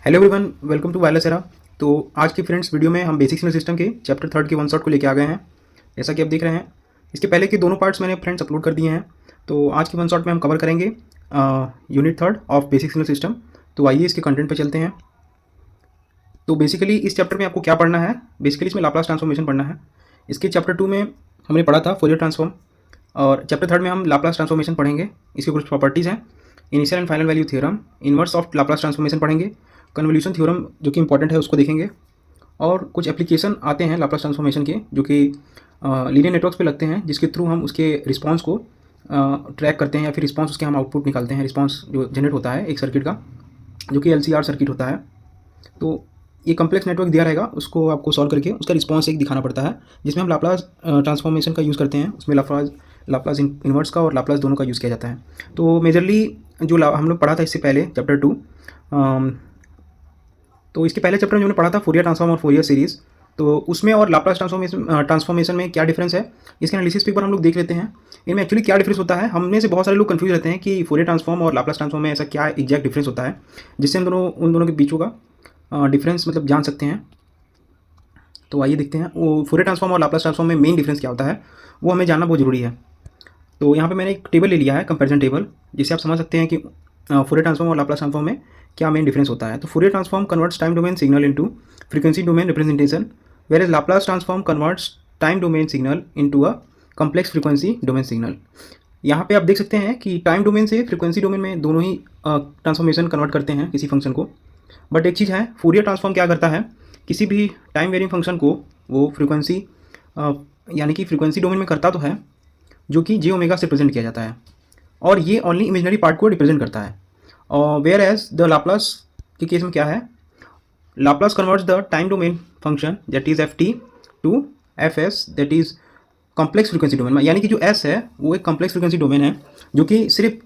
Hello everyone, welcome to wireless era. तो आज की फ्रेंड्स वीडियो में हम बेसिक सिग्नल सिस्टम के चैप्टर 3 के वन शॉट को लेके आ गए हैं। जैसा कि आप देख रहे हैं, इसके पहले के दोनों पार्ट्स मैंने फ्रेंड्स अपलोड कर दिए हैं। तो आज के वन शॉट में हम कवर करेंगे unit 3 of basic signal system. तो आइए इसके कंटेंट पे चलते हैं। तो बेसिकली इस चैप्टर में आपको क्या पढ़ना है, बेसिकली इसमें लाप्लास ट्रांसफॉर्मेशन पढ़ना है। इसके चैप्टर 2 में हमने पढ़ा था फोरियर ट्रांसफॉर्म, और चैप्टर 3 में हम लाप्लास ट्रांसफॉर्मेशन पढ़ेंगे। इसके कुछ प्रॉपर्टीज़ हैं, initial and final value theorem, inverse of Laplace transformation पढ़ेंगे, कन्वोल्यूशन थ्योरम जो कि इंपॉर्टेंट है उसको देखेंगे, और कुछ एप्लीकेशन आते हैं लाप्लास ट्रांसफॉर्मेशन के जो कि लीनियर नेटवर्क्स पे लगते हैं, जिसके थ्रू हम उसके रिस्पांस को ट्रैक करते हैं, या फिर रिस्पांस उसके हम आउटपुट निकालते हैं। रिस्पांस जो जनरेट होता है एक सर्किट का, जो कि LCR सर्किट होता है। तो ये कम्प्लेक्स नेटवर्क दिया रहेगा, उसको आपको सॉल्व करके उसका रिस्पांस एक दिखाना पड़ता है, जिसमें हम लाप्लास ट्रांसफॉर्मेशन का यूज़ करते हैं। उसमें लाप्लास इन्वर्स का और लाप्लास दोनों का यूज़ किया जाता है। तो मेजरली जो हम लोग पढ़ा था इससे पहले चैप्टर 2, तो इसके पहले चैप्टर में हमने पढ़ा था फोरियर ट्रांसफॉर्म और फोरियर सीरीज़। तो उसमें और लाप्लास ट्रांसफॉर्मेशन में क्या डिफरेंस है, इसके एनालिसिस पे एक बार हम लोग देख लेते हैं। इनमें एक्चुअली क्या डिफरेंस होता है। हमने से बहुत सारे लोग कंफ्यूज रहते हैं कि फोरियर ट्रांसफॉर्म और लाप्लास ट्रांसफॉर्म में ऐसा क्या एग्जैक्ट डिफरेंस होता है, जिससे हम उन दोनों के बीच का डिफरेंस मतलब जान सकते हैं। तो आइए देखते हैं वो फोरियर ट्रांसफॉर्म और लाप्लास ट्रांसफॉर्म में मेन डिफरेंस क्या होता है, वो हमें जानना बहुत ज़रूरी है। तो यहाँ पे मैंने एक टेबल ले लिया है, कंपैरिजन टेबल, जिससे आप समझ सकते हैं कि फोरियर ट्रांसफॉर्म और लाप्लास ट्रांसफॉर्म में क्या मेन डिफरेंस होता है। तो Fourier transform converts time domain signal into frequency domain representation, whereas Laplace transform converts time domain signal into a complex frequency domain signal. यहाँ पे आप देख सकते हैं कि टाइम डोमेन से फ्रीक्वेंसी डोमेन में दोनों ही ट्रांसफॉर्मेशन कन्वर्ट करते हैं किसी फंक्शन को। बट एक चीज़ है, फोरियर ट्रांसफॉर्म क्या करता है, किसी भी टाइम वेरिंग फंक्शन को वो फ्रीक्वेंसी यानी कि फ्रीक्वेंसी डोमेन में करता तो है, जो कि j से रिप्रेजेंट किया जाता है, और ये ओनली इमेजिनरी पार्ट को रिप्रेजेंट करता है। और वेयर एज द लाप्लास के केस में क्या है, Laplace converts the time domain function that is ft to fs that is complex frequency domain में, यानी कि जो s है वो एक कॉम्प्लेक्स फ्रीक्वेंसी डोमेन है, जो कि सिर्फ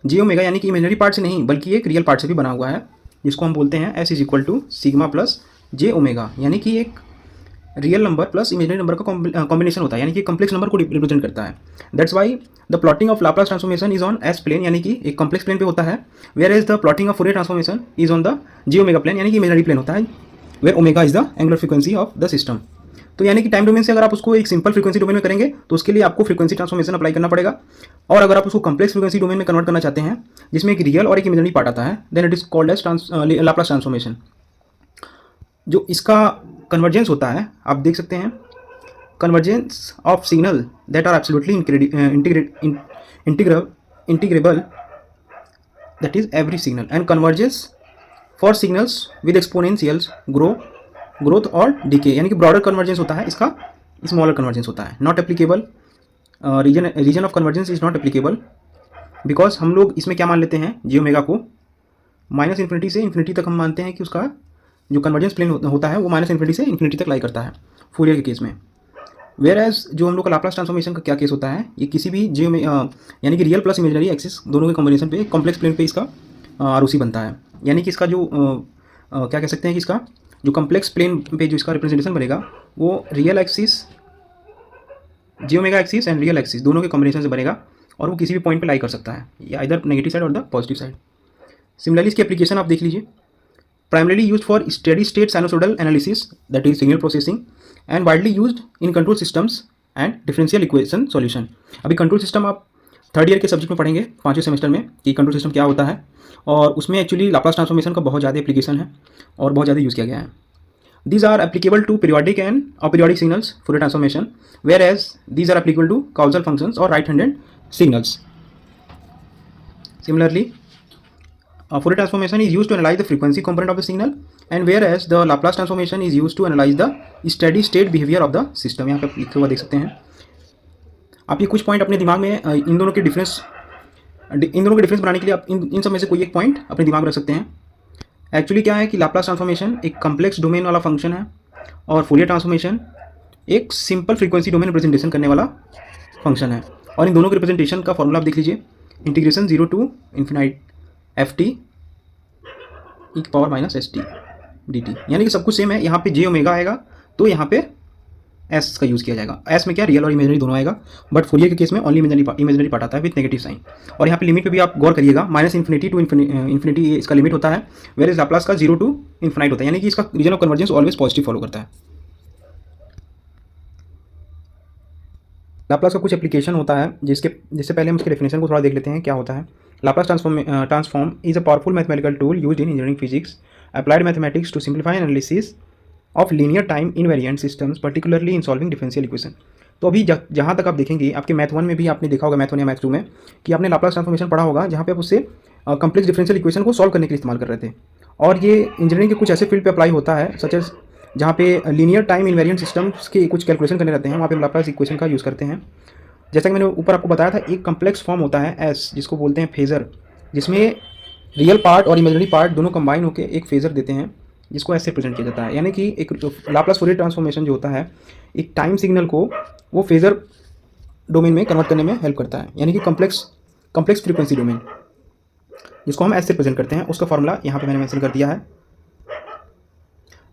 j यानी कि इमेजिनरी पार्ट से नहीं बल्कि एक रियल पार्ट से भी बना हुआ है, जिसको हम बोलते हैं s is equal to sigma plus j, यानी कि एक real number plus imaginary number का कॉम्बिनेशन होता है, यानी कि कॉम्प्लेक्स नंबर को रिप्रेजेंट करता है। That's why the plotting of Laplace transformation is on S plane, यानी कि एक कॉम्प्लेक्स प्लेन पे होता है, whereas the plotting of Fourier transformation is on the j plane, यानी कि इमेजिनरी प्लेन होता है, where omega is the angular frequency of the system. तो यानी कि टाइम डोमेन से अगर आप उसको एक सिंपल फ्रीक्वेंसी डोमेन में करेंगे तो उसके लिए आपको फ्रीक्वेंसी ट्रांसफॉर्मेशन अप्लाई करना पड़ेगा, और अगर आप उसको कॉम्प्लेक्स फ्रीक्वेंसी डोमेन में कन्वर्ट करना चाहते हैं, जिसमें एक रियल और एक इमेजिनरी पार्ट आता है, then it is called as Laplace transformation. जो इसका कन्वर्जेंस होता है, आप देख सकते हैं, convergence of signal that are absolutely integrable, that is every signal, and convergence for signals with exponentials growth और डीके, यानी कि ब्रॉडर कन्वर्जेंस होता है, इसका स्मॉलर कन्वर्जेंस होता है। Not applicable, region of convergence is not applicable, because हम लोग इसमें क्या मान लेते हैं, j को माइनस इन्फिनिटी से इन्फिनिटी तक हम मानते हैं कि उसका जो कन्वर्जेंस प्लेन होता है वो माइनस इन्फिनिटी से इन्फिनिटी तक लाई करता है फोरियर के केस में। वेयर एज जो हम लोग का लाप्लास ट्रांसफॉर्मेशन का क्या केस होता है, ये किसी भी यानी कि रियल प्लस इमेजिनरी एक्सिस दोनों के कॉम्बिनेशन पे कॉम्प्लेक्स प्लेन पे इसका ROC बनता है, यानी कि इसका जो क्या कह सकते हैं कि इसका जो कॉम्प्लेक्स प्लेन पे जो इसका रिप्रेजेंटेशन बनेगा वो real axis, j axis and real axis दोनों के कॉम्बिनेशन से बनेगा, और वो किसी भी पॉइंट पे लाई कर सकता है, या इधर नेगेटिव साइड और द पॉजिटिव साइड। सिमिलरली इसकी एप्लीकेशन आप देख लीजिए, primarily used for steady state sinusoidal analysis, that is signal processing, and widely used in control systems and differential equation solution। अभी कंट्रोल सिस्टम आप थर्ड ईयर के subject में पढ़ेंगे 5वें सेमेस्टर में कि कंट्रोल सिस्टम क्या होता है, और उसमें एक्चुअली लाप्लास ट्रांसफॉर्मेशन का बहुत ज़्यादा एप्लीकेशन है और बहुत ज़्यादा यूज़ किया गया है। These are applicable to periodic and aperiodic signals Fourier transformation, whereas these are applicable to causal functions or right-handed signals. Similarly, Fourier transformation is used to analyze the frequency component of the signal, and whereas the Laplace transformation is used to analyze the steady state behavior of the system। यहाँ पे लिखा हुआ देख सकते हैं आप, ये कुछ पॉइंट अपने दिमाग में इन दोनों के डिफरेंस बनाने के लिए आप इन सब में से कोई एक पॉइंट अपने दिमाग में रख सकते हैं। एक्चुअली क्या है कि लाप्लास ट्रांसफॉर्मेशन एक कम्प्लेक्स डोमेन वाला फंक्शन है, और फोरियर ट्रांसफॉर्मेशन एक सिंपल फ्रीक्वेंसी डोमेन रिप्रेजेंटेशन करने वाला फंक्शन है। और इन दोनों के रिप्रेजेंटेशन का फॉर्मूला आप देख लीजिए, integration 0 to infinite ft e की पावर माइनस st dt, यानी कि सब कुछ सेम है। यहाँ पे j आएगा तो यहाँ पे एस का यूज़ किया जाएगा। एस में क्या रियल और इमेजनरी दोनों आएगा, बट फोरियर के केस में ओनली इमेजनरी पार्ट आता है विथ नेगेटिव साइन। और यहाँ पे लिमिट पे भी आप गौर करिएगा, -इन्फिनिटी टू इन्फिनिटी इसका लिमिट होता है, वेयर इज लाप्लास का 0 टू इन्फिनाइट होता है, यानी कि इसका region of convergence always positive follow करता है। लाप्लास का कुछ एप्लीकेशन होता है जिससे पहले हम उसके डेफिनेशन को थोड़ा देख लेते हैं क्या होता है। Laplace transform is a powerful mathematical tool used in engineering physics, applied mathematics to simplify analysis of linear time invariant systems, particularly in solving differential equation. तो अभी जहाँ तक आप देखेंगे, आपके मैथ 1 में भी आपने देखा होगा, मैथ 1 या मैथ 2 में, कि आपने लाप्लास ट्रांसफॉर्मेशन पढ़ा होगा, जहाँ पे आप उससे कम्प्लेक्स डिफरेंशियल इक्वेशन को सॉल्व करने के लिए इस्तेमाल कर रहे थे। और ये इंजीनियरिंग के कुछ ऐसे फील्ड पे अप्लाई होता है, सच एज जहाँ पे लीनियर टाइम इनवेरिएंट सिस्टम्स के कुछ कैलकुलेशन करने रहते हैं, वहाँ पे हम लाप्लास इक्वेशन का यूज़ करते हैं। जैसा कि मैंने ऊपर आपको बताया था, एक कम्प्लेक्स फॉर्म होता है एस, जिसको बोलते हैं फेज़र, जिसमें रियल पार्ट और इमेजिनरी पार्ट दोनों कंबाइन होकर एक फेज़र देते हैं, जिसको ऐसे प्रेजेंट किया जाता है। यानी कि एक लाप्लास फोरियर ट्रांसफॉर्मेशन जो होता है, एक टाइम सिग्नल को वो फेज़र डोमेन में कन्वर्ट करने में हेल्प करता है, यानी कि कम्प्लेक्स फ्रीक्वेंसी डोमेन, जिसको हम ऐसे प्रेजेंट करते हैं। उसका फॉर्मूला यहाँ पे मैंने मेंशन कर दिया है,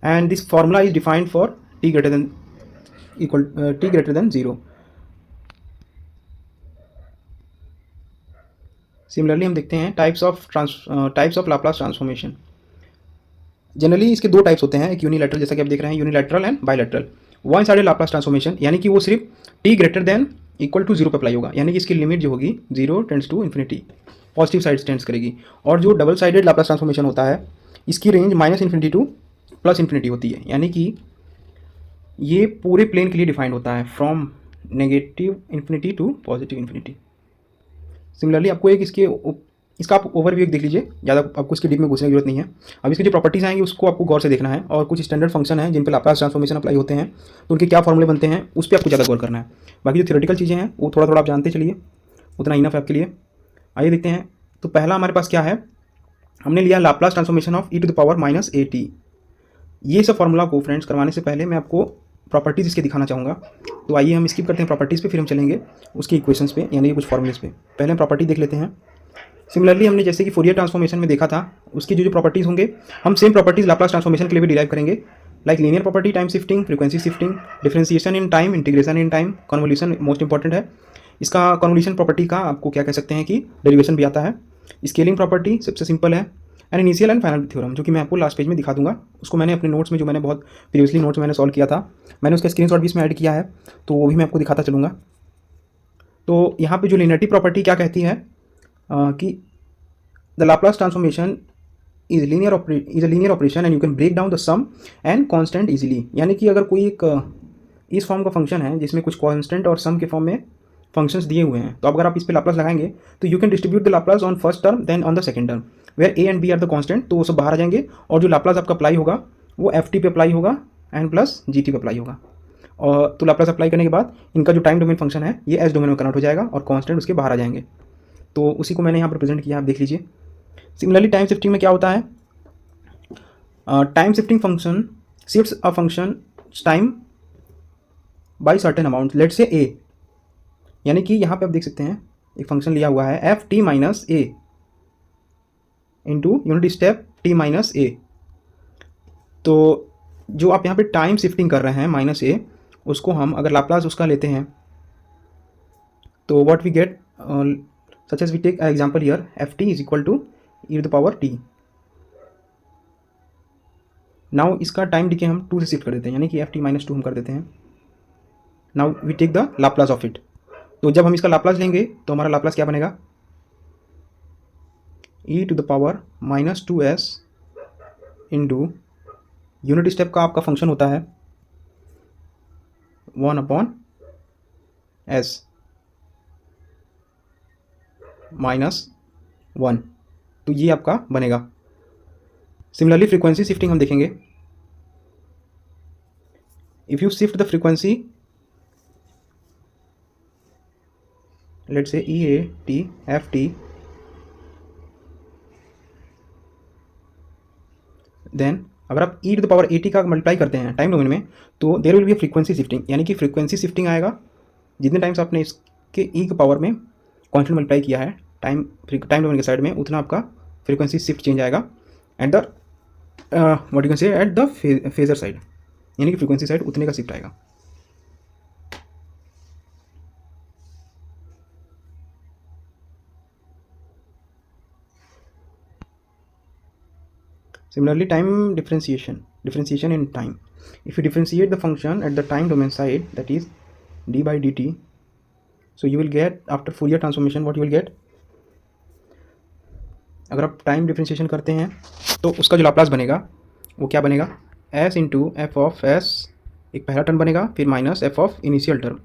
and this formula is defined for t greater than 0। Similarly हम देखते हैं types of Laplace transformation. Generally इसके दो टाइप्स होते हैं, एक यूनिलैटरल, जैसा कि आप देख रहे हैं, unilateral and bilateral. One sided Laplace transformation, यानी कि वो सिर्फ t greater than equal to 0 पर अप्लाई होगा, यानी कि इसकी लिमिट जो होगी 0 tends to infinity, positive side tends करेगी। और जो डबल साइडेड लाप्लास ट्रांसफॉर्मेशन होता है, इसकी रेंज -इन्फिनिटी टू +इन्फिनिटी होती है, यानी कि ये पूरे प्लेन के लिए डिफाइंड होता है, from negative infinity to positive infinity. Similarly आपको इसका आप ओवरव्यू देख लीजिए, ज़्यादा आपको इसकी डीप में घुसने की जरूरत नहीं है। अब इसकी जो प्रॉपर्टीज़ आएंगी उसको आपको गौर से देखना है, और कुछ स्टैंडर्ड फंक्शन है जिन पर लाप्लास ट्रांसफॉर्मेशन अप्लाई होते हैं, तो उनके क्या फॉर्मूले बनते हैं उस पर आपको ज़्यादा गौर करना है। बाकी जो थ्योरेटिकल चीज़ें हैं वो थोड़ा थोड़ा आप जानते चलिए, उतना इनफ है आपके लिए। आइए देखते हैं। तो पहला हमारे पास क्या है, हमने लिया लाप्लास ट्रांसफॉर्मेशन ऑफ e⁻⁻at। ये सब फॉर्मूला को फ्रेंड्स करवाने से पहले मैं आपको प्रॉपर्टीज़ इसके दिखाना चाहूँगा। तो आइए हम स्किप करते हैं प्रॉपर्टीज़ पे, फिर हम चलेंगे उसके इक्वेशंस पे, यानी कुछ फॉर्मूलेस पे। पहले हम प्रॉपर्टी देख लेते हैं। सिमिलरली हमने जैसे कि फोरियर ट्रांसफॉर्मेशन में देखा था, उसकी जो प्रॉपर्टीज़ होंगे, हम सेम प्रॉपर्टीज़ लाप्लास ट्रांसफॉर्मेशन के लिए भी डिराइव करेंगे, like linear property, time shifting, frequency shifting, differentiation in time, integration in time, convolution most important है। इसका कन्वोल्यूशन प्रॉपर्टी का आपको क्या कह सकते हैं कि डेरिवेशन भी आता है। स्केलिंग प्रॉपर्टी सबसे सिंपल है, and initial and final theorem, जो कि मैं आपको लास्ट पेज में दिखा दूंगा। उसको मैंने अपने नोट्स में, जो मैंने बहुत प्रीवियसली नोट्स मैंने सॉल्व किया था, मैंने उसका स्क्रीनशॉट भी इसमें ऐड किया है, तो वो भी मैं आपको दिखाता चलूँगा। तो यहाँ पे जो लिनियरिटी प्रॉपर्टी क्या कहती है कि the Laplace transformation is a linear operation and you can break down the sum and constant easily. यानी कि अगर कोई एक इस फॉर्म का फंक्शन है जिसमें कुछ कांस्टेंट और सम के फॉर्म में फंक्शंस दिए हुए हैं, तो अगर आप इस पे लाप्लास लगाएंगे तो you can distribute the Laplace on first term then on the second term, where A and B are the constant, तो वो सब बाहर आ जाएंगे, और जो लाप्लास आपका अप्लाई होगा वो ft पे अप्लाई होगा एंड प्लस gt पे अप्लाई होगा। और तो लाप्लास अप्लाई करने के बाद इनका जो टाइम डोमेन फंक्शन है ये एस डोमेन में कन्वर्ट हो जाएगा और कांस्टेंट उसके बाहर आ जाएंगे। तो उसी को मैंने यहाँ पर प्रेजेंट किया, आप देख लीजिए। सिमिलरली टाइम शिफ्टिंग में क्या होता है, time shifting function shifts a function time by certain amount, let say a, यानी कि यहाँ पे आप देख सकते हैं एक फंक्शन लिया हुआ है ft-a into unit step t-a। तो जो आप यहाँ पे टाइम शिफ्टिंग कर रहे हैं -a, उसको हम अगर लाप्लास उसका लेते हैं तो what we get, such as we take example here, ft is equal to e⁻t। Now इसका टाइम डिके हम 2 से शिफ्ट कर देते हैं, यानी कि ft-2 हम कर देते हैं। Now we take the Laplace of it. तो जब हम इसका लाप्लास लेंगे तो हमारा लाप्लास क्या बनेगा, e⁻⁻2s इंटू यूनिट स्टेप का आपका फंक्शन होता है 1/s -1, तो ये आपका बनेगा। सिमिलरली फ्रीक्वेंसी शिफ्टिंग हम देखेंगे। If you shift the frequency, let's say EAT FT, then अगर आप e⁻80 का मल्टीप्लाई करते हैं टाइम डोमेन में, तो there will be frequency shifting, यानी कि फ्रीक्वेंसी शिफ्टिंग आएगा जितने टाइम्स आपने इसके e के पावर में कॉन्स्टेंट मल्टीप्लाई किया है टाइम डोमेन के साइड में, उतना आपका फ्रीक्वेंसी शिफ्ट चेंज आएगा eight the what you can से एट द फेजर साइड, यानी कि फ्रीक्वेंसी साइड उतने का शिफ्ट आएगा। Similarly, time differentiation in time. If you differentiate the function at the time domain side, that is d by dt, so you will get after Fourier transformation what you will get. अगर आप time differentiation करते हैं तो उसका जो Laplace बनेगा वो क्या बनेगा, s into F of s एक पहला टर्म बनेगा, फिर minus F of initial term.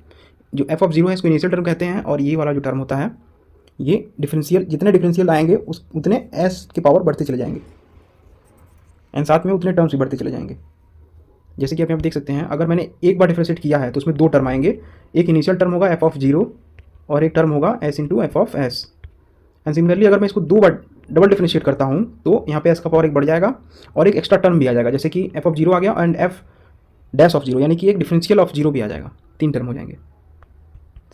जो एफ ऑफ जीरो है इसको इनिशियल टर्म कहते हैं, और ये वाला जो टर्म होता है ये डिफरेंशियल, जितने डिफरेंशियल आएंगे उस उतने s के पावर बढ़ते चले जाएंगे एंड साथ में उतने टर्म्स भी बढ़ते चले जाएंगे. जैसे कि आप यहाँ देख सकते हैं, अगर मैंने एक बार डिफरेंशिएट किया है तो उसमें दो टर्म आएंगे, एक इनिशियल टर्म होगा एफ ऑफ जीरो और एक टर्म होगा s into F of s. And similarly अगर मैं इसको दो बार डबल डिफरेंशिएट करता हूँ तो यहाँ पे s का पावर एक बढ़ जाएगा और एक एक्स्ट्रा टर्म भी आ जाएगा, जैसे कि एफ ऑफ जीरो आ गया and F dash of zero, यानी कि एक डिफरेंशियल ऑफ जीरो भी आ जाएगा, तीन टर्म हो जाएंगे.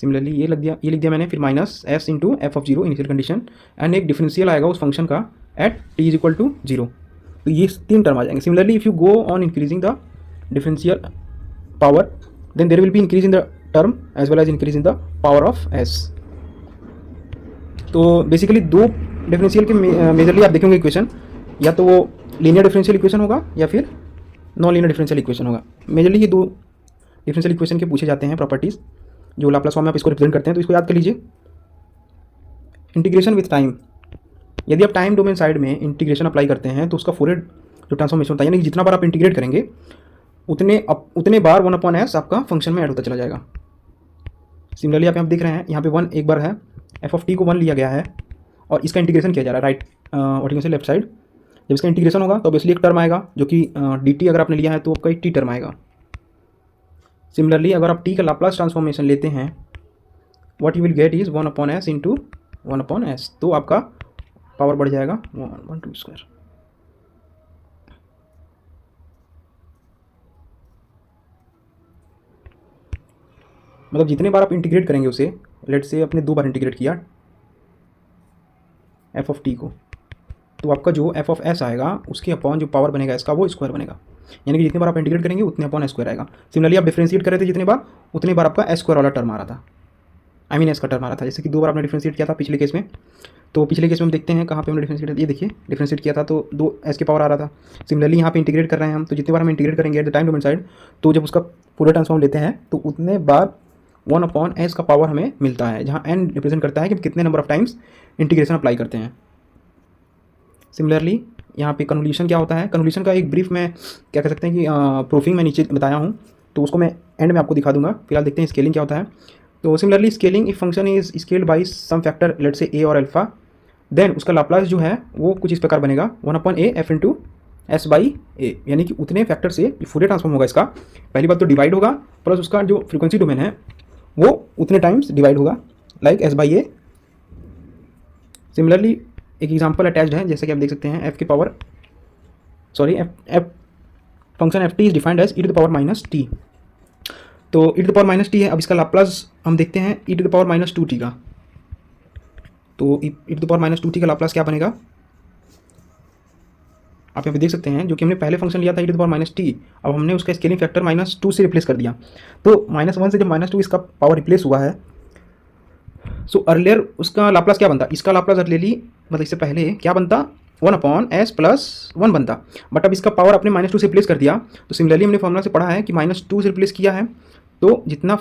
सिमिलरली ये लिख दिया मैंने, फिर minus s into F of zero initial condition and एक डिफरेंशियल आएगा उस फंक्शन का at t is equal to zero. तो ये तीन टर्म आ जाएंगे. Similarly if you go on increasing the differential power then there will be increase in the term as well as increase in the power of s. तो basically दो differential के majorly आप देखेंगे इक्वेशन, या तो वो लीनियर डिफरेंशियल इक्वेशन होगा या फिर नॉन लीनियर डिफरेंशियल इक्वेशन होगा. मेजरली ये दो डिफरेंशियल इक्वेशन के पूछे जाते हैं प्रॉपर्टीज़ जो लाप्लास फॉर्म में आप इसको रिप्रेजेंट करते हैं. तो इसको याद कर लीजिए. इंटीग्रेशन विथ टाइम, यदि आप टाइम डोमेन साइड में इंटीग्रेशन अप्लाई करते हैं तो उसका फोरियर जो ट्रांसफॉर्मेशन होता है, यानी कि जितना बार आप इंटीग्रेट करेंगे उतने बार 1/s आपका फंक्शन में ऐड होता चला जाएगा. सिमिलरली आप यहाँ देख रहे हैं, यहाँ पे 1 एक बार है, एफ ऑफ टी को 1 लिया गया है और इसका इंटीग्रेशन किया जा रहा है राइट व्हाट यू कैन से लेफ्ट साइड. जब इसका इंटीग्रेशन होगा तो ऑब्वियसली एक टर्म आएगा जो कि डी टी अगर आपने लिया है तो आपका एक टी टर्म आएगा. सिमिलरली अगर आप टी का लाप्लास ट्रांसफॉर्मेशन लेते हैं what you will gate is 1/s into 1/s. तो आपका पावर बढ़ जाएगा 1/2². मतलब जितने बार आप इंटीग्रेट करेंगे उसे, लेट से आपने 2 बार इंटीग्रेट किया एफ ऑफ टी को, तो आपका जो एफ ऑफ एस आएगा उसके अपॉन जो पावर बनेगा इसका वो स्क्वायर बनेगा, यानी कि जितने बार आप इंटीग्रेट करेंगे उतने अपॉन एस स्क्वायर आएगा. सिमिलरली आप डिफरेंशिएट कर रहे थे जितने बार, उतने बार आपका एस स्क्वायर वाला टर्म आ रहा था, आई मीन एस का टर्म आ रहा था. जैसे कि 2 बार आपने डिफरेंशिएट किया था पिछले केस में, तो पिछले केस में हम देखते हैं कहाँ पे हमने डिफरेंशिएट, ये देखिए डिफरेंशिएट किया था तो 2 एस के पावर आ रहा था. सिमिलरली यहाँ पे इंटीग्रेट कर रहे हैं हम, तो जितने बार हम इंटीग्रेट करेंगे at the time domain side, तो जब उसका पूरा ट्रांसफॉर्म लेते हैं तो उतने बार 1/s का पावर हमें मिलता है, जहाँ n रिप्रेजेंट करता है कि कितने number of times integration apply करते हैं. सिमिलरली यहाँ पे कन्वोल्यूशन क्या होता है, कन्वोल्यूशन का एक ब्रीफ में क्या कह सकते हैं कि प्रूफिंग मैं नीचे बताया हूँ, तो उसको मैं एंड में आपको दिखा दूंगा. फिलहाल देखते हैं स्केलिंग क्या होता है. तो similarly scaling, if function is scaled by some factor let say a और अल्फा, देन उसका लाप्लास जो है वो कुछ इस प्रकार बनेगा 1/a f into S by A, यानी कि उतने फैक्टर से फूरियर ट्रांसफॉर्म होगा इसका, पहली बात तो डिवाइड होगा प्लस उसका जो फ्रीक्वेंसी डोमेन है वो उतने टाइम्स डिवाइड होगा like S by A. Similarly एक एग्जांपल अटैच्ड है, जैसे कि आप देख सकते हैं F function F T is defined as E to the power minus T. तो E to the power minus T है, अब इसका लाप्लास हम देखते हैं E to the power minus 2t का. तो E to the power minus 2t का लाप्लास क्या बनेगा, आप यहाँ पे देख सकते हैं, जो कि हमने पहले फंक्शन लिया था E to the power minus T, अब हमने उसका स्केलिंग फैक्टर -2 से रिप्लेस कर दिया. तो -1 से जब -2 इसका पावर रिप्लेस हुआ है, सो अर्लियर उसका लाप्लास क्या बनता, इसका लाप्लास अर्लियरली मतलब इससे पहले क्या बनता 1/s + 1 बनता, बट अब इसका पावर अपने -2 से रिप्लेस कर दिया. तो सिमिलरली हमने फॉर्मूला से पढ़ा है कि -2 से रिप्लेस किया है तो जितना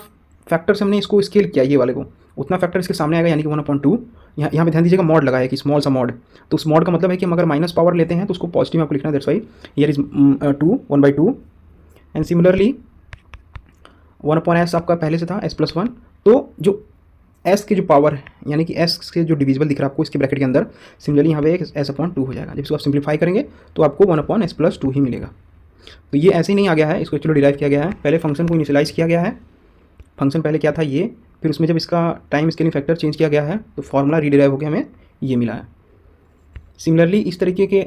फैक्टर से हमने इसको स्केल किया ये वाले को, उतना फैक्टर इसके सामने आएगा, यानी कि 1/2. यहाँ पे ध्यान दीजिएगा मॉड लगा है कि स्मॉल सा मॉड, तो उस मॉड का मतलब है कि हम अगर माइनस पावर लेते हैं तो उसको पॉजिटिव में आपको लिखना है, that's Y here is 2 1/2. And similarly 1/s आपका पहले से था s + 1, तो जो s के जो पावर है यानी कि s के जो डिविजिबल दिख रहा है आपको इसके ब्रैकेट के अंदर, सिमिलरली यहाँ पे एक s/2 हो जाएगा. जब इसको आप सिंप्लीफाई करेंगे तो आपको 1/s + 2 ही मिलेगा. तो ये ऐसे ही नहीं आ गया है, इसको एक्चुअली डिराइव किया गया है, पहले फंक्शन को इनिशियलाइज किया गया है. फंक्शन पहले क्या था ये, फिर उसमें जब इसका टाइम स्केलिंग फैक्टर चेंज किया गया है तो फॉर्मूला रीडिराइव होकर हमें ये मिला है. सिमिलरली इस तरीके के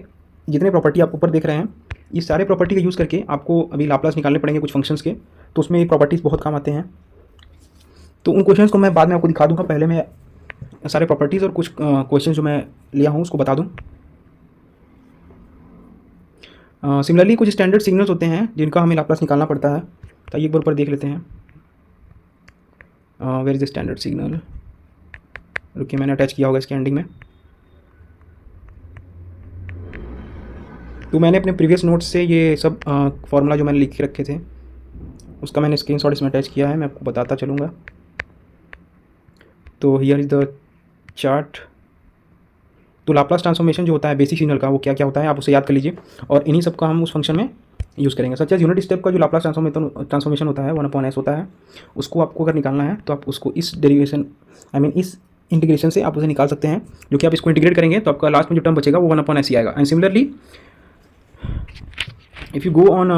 जितने प्रॉपर्टी आप ऊपर देख रहे हैं, ये सारे प्रॉपर्टी का यूज़ करके आपको अभी लाप्लास निकालने पड़ेंगे कुछ फंक्शंस के, तो उसमें ये प्रॉपर्टीज़ बहुत काम आते हैं. तो उन क्वेश्चंस को मैं बाद में आपको दिखा दूंगा, पहले मैं सारे प्रॉपर्टीज़ और कुछ क्वेश्चन जो मैं लिया हूँ उसको बता दूँ. सिमिलरली कुछ स्टैंडर्ड सिग्नल्स होते हैं जिनका हमें लाप्लास निकालना पड़ता है, तो एक बार ऊपर देख लेते हैं. Where is the standard signal, रुकिए मैंने अटैच किया होगा इसके एंडिंग में. तो मैंने अपने प्रीवियस नोट्स से ये सब फार्मूला जो मैंने लिख के रखे थे उसका मैंने स्क्रीनशॉट इसमें अटैच किया है, मैं आपको बताता चलूँगा। तो हियर इज़ द चार्ट। तो लाप्लास ट्रांसफॉर्मेशन जो होता है बेसिक सिग्नल का, वो क्या क्या होता है आप उसे याद कर लीजिए, और इन्हीं सब का हम उस फंक्शन में यूज़ करेंगे। सच एज यूनिट स्टेप का जो लाप्लास ट्रांसफॉर्मेशन होता है 1/s होता है, उसको आपको अगर निकालना है तो आप उसको इस डेरिवेशन इस इंटीग्रेशन से आप उसे निकाल सकते हैं, जो कि आप इसको इंटीग्रेट करेंगे तो आपका लास्ट में जो टर्म बचेगा वो 1/s ही आएगा। And similarly if you go on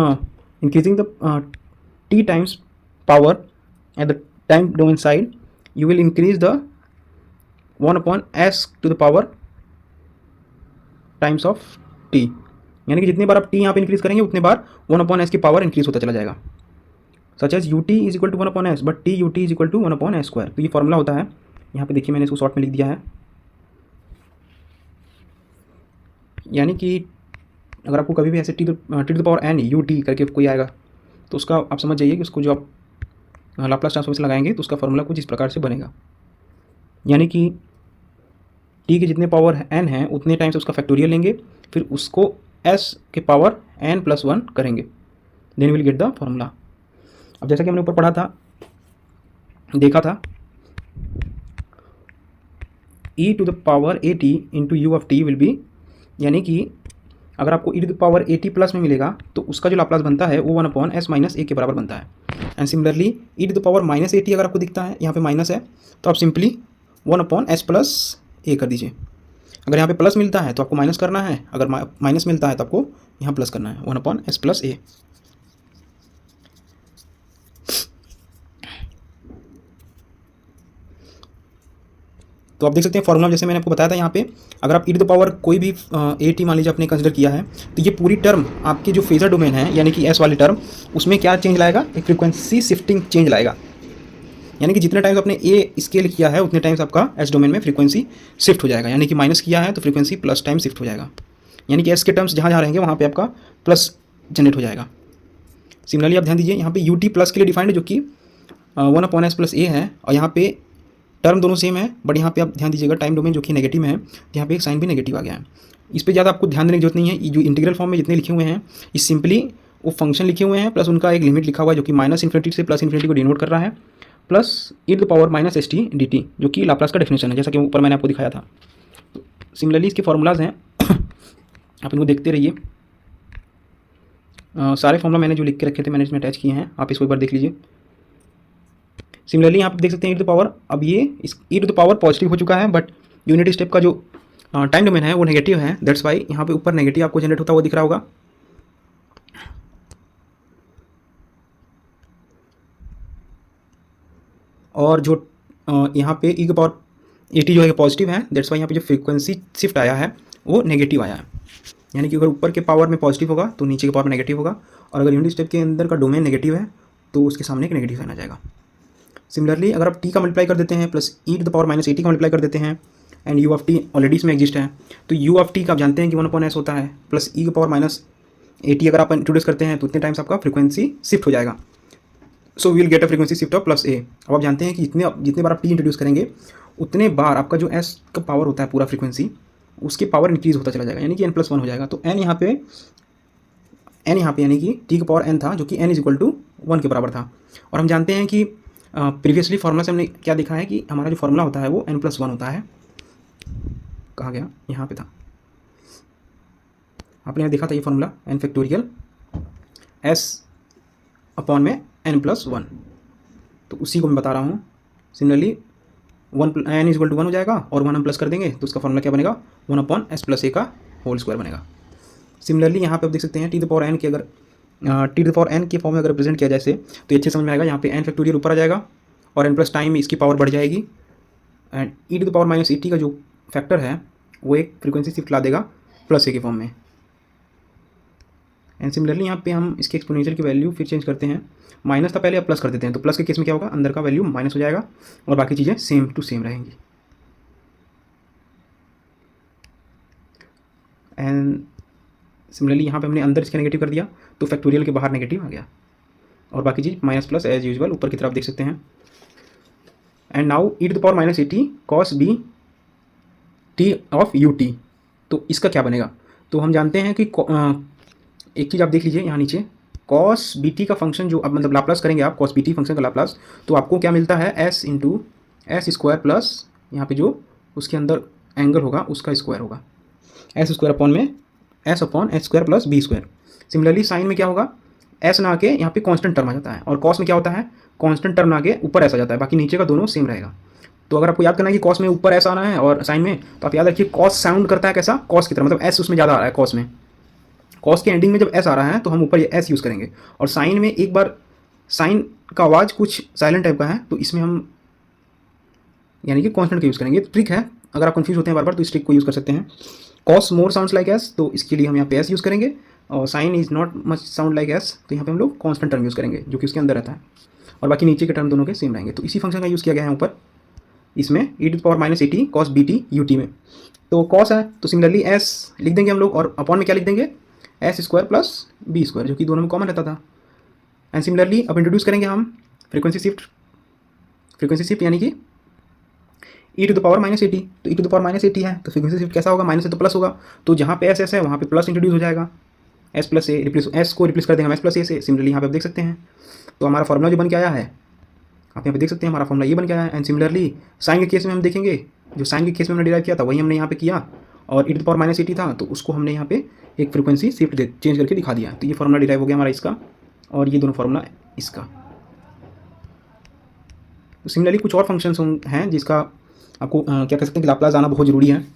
increasing the t times power at the time domain side, you will increase the 1/s to the power times of t, यानी कि जितनी बार आप t यहाँ पे इंक्रीज करेंगे उतने बार 1/s की पावर इंक्रीज होता चला जाएगा। Such as ut is equal to 1/s but t ut is equal to 1/s²। तो ये फॉर्मूला होता है, यहाँ पे देखिए मैंने इसको शॉर्ट में लिख दिया है। यानी कि अगर आपको कभी भी ऐसे t to the power n ut करके कोई आएगा तो उसका आप समझ जाइए कि उसको जो आप लाप्लास ट्रांसफॉर्मेशन लगाएंगे तो उसका फॉर्मूला कुछ इस प्रकार से बनेगा। यानी कि t के जितने पावर n हैं उतने टाइम्स उसका फैक्टोरियल लेंगे, फिर उसको s के पावर n+1 करेंगे, then will get the formula. अब जैसा कि हमने ऊपर पढ़ा था, देखा था, e to the power at into U of T will be, यानी कि अगर आपको e to the power at plus में मिलेगा तो उसका जो लाप्लास बनता है वो 1/s माइनस a के बराबर बनता है। And similarly e to the power minus at अगर आपको दिखता है, यहाँ पे माइनस है, तो आप सिंपली 1/s प्लस a कर दीजिए। अगर यहाँ पे प्लस मिलता है तो आपको माइनस करना है, अगर माइनस मिलता है तो आपको यहाँ प्लस करना है, 1/s प्लस a। तो आप देख सकते हैं फॉर्मूला जैसे मैंने आपको बताया था, यहाँ पे अगर आप e टू द पावर कोई भी at मान लीजिए आपने कंसिडर किया है, तो ये पूरी टर्म आपकी जो फेजर डोमेन है यानी कि s वाली टर्म, उसमें क्या चेंज लाएगा, एक फ्रीक्वेंसी शिफ्टिंग चेंज लाएगा। यानी कि जितने टाइम्स आपने a स्केल किया है उतने टाइम्स आपका s डोमेन में फ्रीक्वेंसी शिफ्ट हो जाएगा। यानी कि माइनस किया है तो फ्रीक्वेंसी प्लस टाइम शिफ्ट हो जाएगा, यानी कि s के टर्म्स जहाँ जहाँ रहेंगे वहाँ पे आपका प्लस जनरेट हो जाएगा। सिमिलरली आप ध्यान दीजिए यहाँ पे ut प्लस के लिए डिफाइंड है जो कि 1/s प्लस a है, और यहाँ पे टर्म दोनों सेम है, बट यहाँ पे आप ध्यान दीजिएगा टाइम डोमेन जो कि नेगेटिव में है, यहाँ पे एक साइन भी नेगेटिव आ गया है। इस पे ज़्यादा आपको ध्यान देने की जरूरत नहीं है। ये जो इंटीग्रल फॉर्म में जितने लिखे हुए हैं ये सिंपली वो फंक्शन लिखे हुए हैं, प्लस उनका एक लिमिट लिखा हुआ है जो कि -∞ से +∞ को डिनोट कर रहा है, plus e to the power -st dt जो कि लाप्लास का डेफिनेशन है, जैसा कि ऊपर मैंने आपको दिखाया था। तो सिमिलरली इसके फॉर्मूलाज हैं आप इनको देखते रहिए। सारे फॉर्मूला मैंने जो लिख के रखे थे मैंने इसमें अटैच किए हैं, आप इसको एक बार देख लीजिए। सिमिलरली यहाँ पे देख सकते हैं e टू द पावर, अब ये इस e to the power positive हो चुका है, बट यूनिट स्टेप का जो टाइम डोमेन है वो नेगेटिव है, दैट्स वाई यहाँ पे ऊपर नेगेटिव आपको जनरेट होता हुआ दिख रहा होगा। और जो यहाँ पे e के पावर at जो है पॉजिटिव है, दैट्स वाई यहाँ पे जो फ्रीक्वेंसी शिफ्ट आया है वो नेगेटिव आया है। यानी कि अगर ऊपर के पावर में पॉजिटिव होगा तो नीचे के पावर में नेगेटिव होगा, और अगर यूनिट स्टेप के अंदर का डोमेन नेगेटिव है तो उसके सामने एक नेगेटिव साइन आ जाएगा। सिमिलरली अगर आप t का मल्टीप्लाई कर देते हैं plus e to the power -at का मल्टीप्लाई कर देते हैं, and u of t already इसमें एग्जिस्ट है, तो u ऑफ t का आप जानते हैं कि 1/s होता है, प्लस e के पावर -at अगर आप इंट्रोड्यूस करते हैं तो उतने टाइम्स आपका फ्रीक्वेंसी शिफ्ट हो जाएगा। So will get a frequency shift of plus a। अब आप जानते हैं कि जितने बार आप t इंट्रोड्यूस करेंगे उतने बार आपका जो s का पावर होता है पूरा फ्रीक्वेंसी, उसकी पावर इंक्रीज होता चला जाएगा, यानी कि n+1 हो जाएगा। तो n यहाँ पे यानी कि t का पावर n था जो कि n इज इक्वल टू 1 के बराबर था। और हम जानते हैं कि प्रीवियसली फार्मूला से हमने क्या देखा है कि हमारा जो फार्मूला होता है वो n+1 होता है। कहाँ गया, यहाँ पे था, आपने यहाँ देखा था ये formula n factorial s upon में n+1, तो उसी को मैं बता रहा हूँ। Similarly n is equal to 1 हो जाएगा और 1 हम प्लस कर देंगे तो उसका फॉर्मूला क्या बनेगा, 1/s प्लस a का होल स्क्वायर बनेगा। सिमिलरली यहाँ पे आप देख सकते हैं t to the power n के अगर t to the power n के फॉर्म में अगर रिप्रेजेंट किया जाए तो ये अच्छे समझ में आएगा। यहाँ पे n फैक्टोरियल ऊपर आ जाएगा और n प्लस टाइम इसकी पावर बढ़ जाएगी, and e to the power -at का जो फैक्टर है वो एक फ्रीक्वेंसी शिफ्ट ला देगा प्लस a के फॉर्म में। एंड सिमिलरली यहाँ पे हम इसके एक्सपोनेंशियल की वैल्यू फिर चेंज करते हैं, माइनस था पहले अब प्लस कर देते हैं, तो प्लस के केस में क्या होगा, अंदर का वैल्यू माइनस हो जाएगा और बाकी चीज़ें सेम टू सेम रहेंगी। एंड सिमिलरली यहाँ पे हमने अंदर इसके नेगेटिव कर दिया तो फैक्टोरियल के बाहर नेगेटिव आ गया, और बाकी चीज़ माइनस प्लस एज यूजुअल ऊपर की तरफ देख सकते हैं। And now e to the power -at cos b t of ut, तो इसका क्या बनेगा, तो हम जानते हैं कि एक चीज़ आप देख लीजिए यहाँ नीचे, कॉस बी टी का फंक्शन जो अब मतलब लाप्लास करेंगे आप कॉस बी टी फंक्शन का लाप्लास, तो आपको क्या मिलता है S into S square plus यहाँ पे जो उसके अंदर एंगल होगा उसका स्क्वायर होगा, एस स्क्वायर अपॉन में s upon h square plus b square. Similarly sine में क्या होगा, एस ना आके यहाँ पे कांस्टेंट टर्म आ जाता है, और कॉस में क्या होता है, कांस्टेंट टर्म ना आके ऊपर ऐसा जाता है, बाकी नीचे का दोनों सेम रहेगा। तो अगर आपको याद करना है कि कॉस में ऊपर ऐसा आना है और साइन में, तो आप याद रखिए कॉस साउंड करता है कैसा, कॉस की तरह, मतलब एस उसमें ज़्यादा आ रहा है कॉस में, कॉस के एंडिंग में जब एस आ रहा है तो हम ऊपर ये एस यूज़ करेंगे। और साइन में एक बार साइन का आवाज़ कुछ साइलेंट टाइप का है, तो इसमें हम यानी कि कॉन्स्टेंट का यूज़ करेंगे। ट्रिक है, अगर आप कंफ्यूज होते हैं बार बार तो इस ट्रिक को यूज़ कर सकते हैं। कॉस मोर साउंड्स लाइक एस, तो इसके लिए हम यहाँ पे एस यूज़ करेंगे, और sine is not much sound like s, तो यहाँ पे हम लोग कॉन्स्टेंट टर्म यूज़ करेंगे जो कि उसके अंदर रहता है, और बाकी नीचे के टर्म दोनों के सेम रहेंगे। तो इसी फंक्शन का यूज़ किया गया है ऊपर इसमें e⁻⁻ cos b t u t में। तो कॉस है तो सिमिलरली एस लिख देंगे हम लोग, और अपॉन में क्या लिख देंगे, s square plus b square, जो कि दोनों में कॉमन रहता था। एंड सिमिलरली अब इंट्रोड्यूस करेंगे हम फ्रीक्वेंसी शिफ्ट यानी कि e⁻⁻ तो e⁻⁻ है, तो फ्रीक्वेंसी शिफ्ट कैसा होगा, माइनस है तो प्लस होगा, तो जहाँ पे एस है वहाँ पे प्लस इंट्रोड्यूस हो जाएगा, एस प्लस ए रिप्लेस, एस को रिप्लेस कर देंगे एस प्लस ए से। सिमिलरली यहाँ पे आप देख सकते हैं, तो हमारा फॉर्मूला जो बन के आया है, आप यहाँ पे देख सकते हैं हमारा फॉर्मूला ये बन के आया है। एंड सिमिलरली साइन के केस में हम देखेंगे, जो साइन के केस में हमने डिराइव किया था वही हमने यहाँ पे किया, और e⁻⁻ था तो उसको हमने यहाँ पे एक फ्रीक्वेंसी शिफ्ट चेंज करके दिखा दिया। तो ये फॉर्मूला डिराइव हो गया हमारा इसका, और ये दोनों फॉर्मूला इसका। तो सिमिलरली कुछ और फंक्शंस हैं जिसका आपको क्या कह सकते हैं कि लाप्लास आना बहुत ज़रूरी है,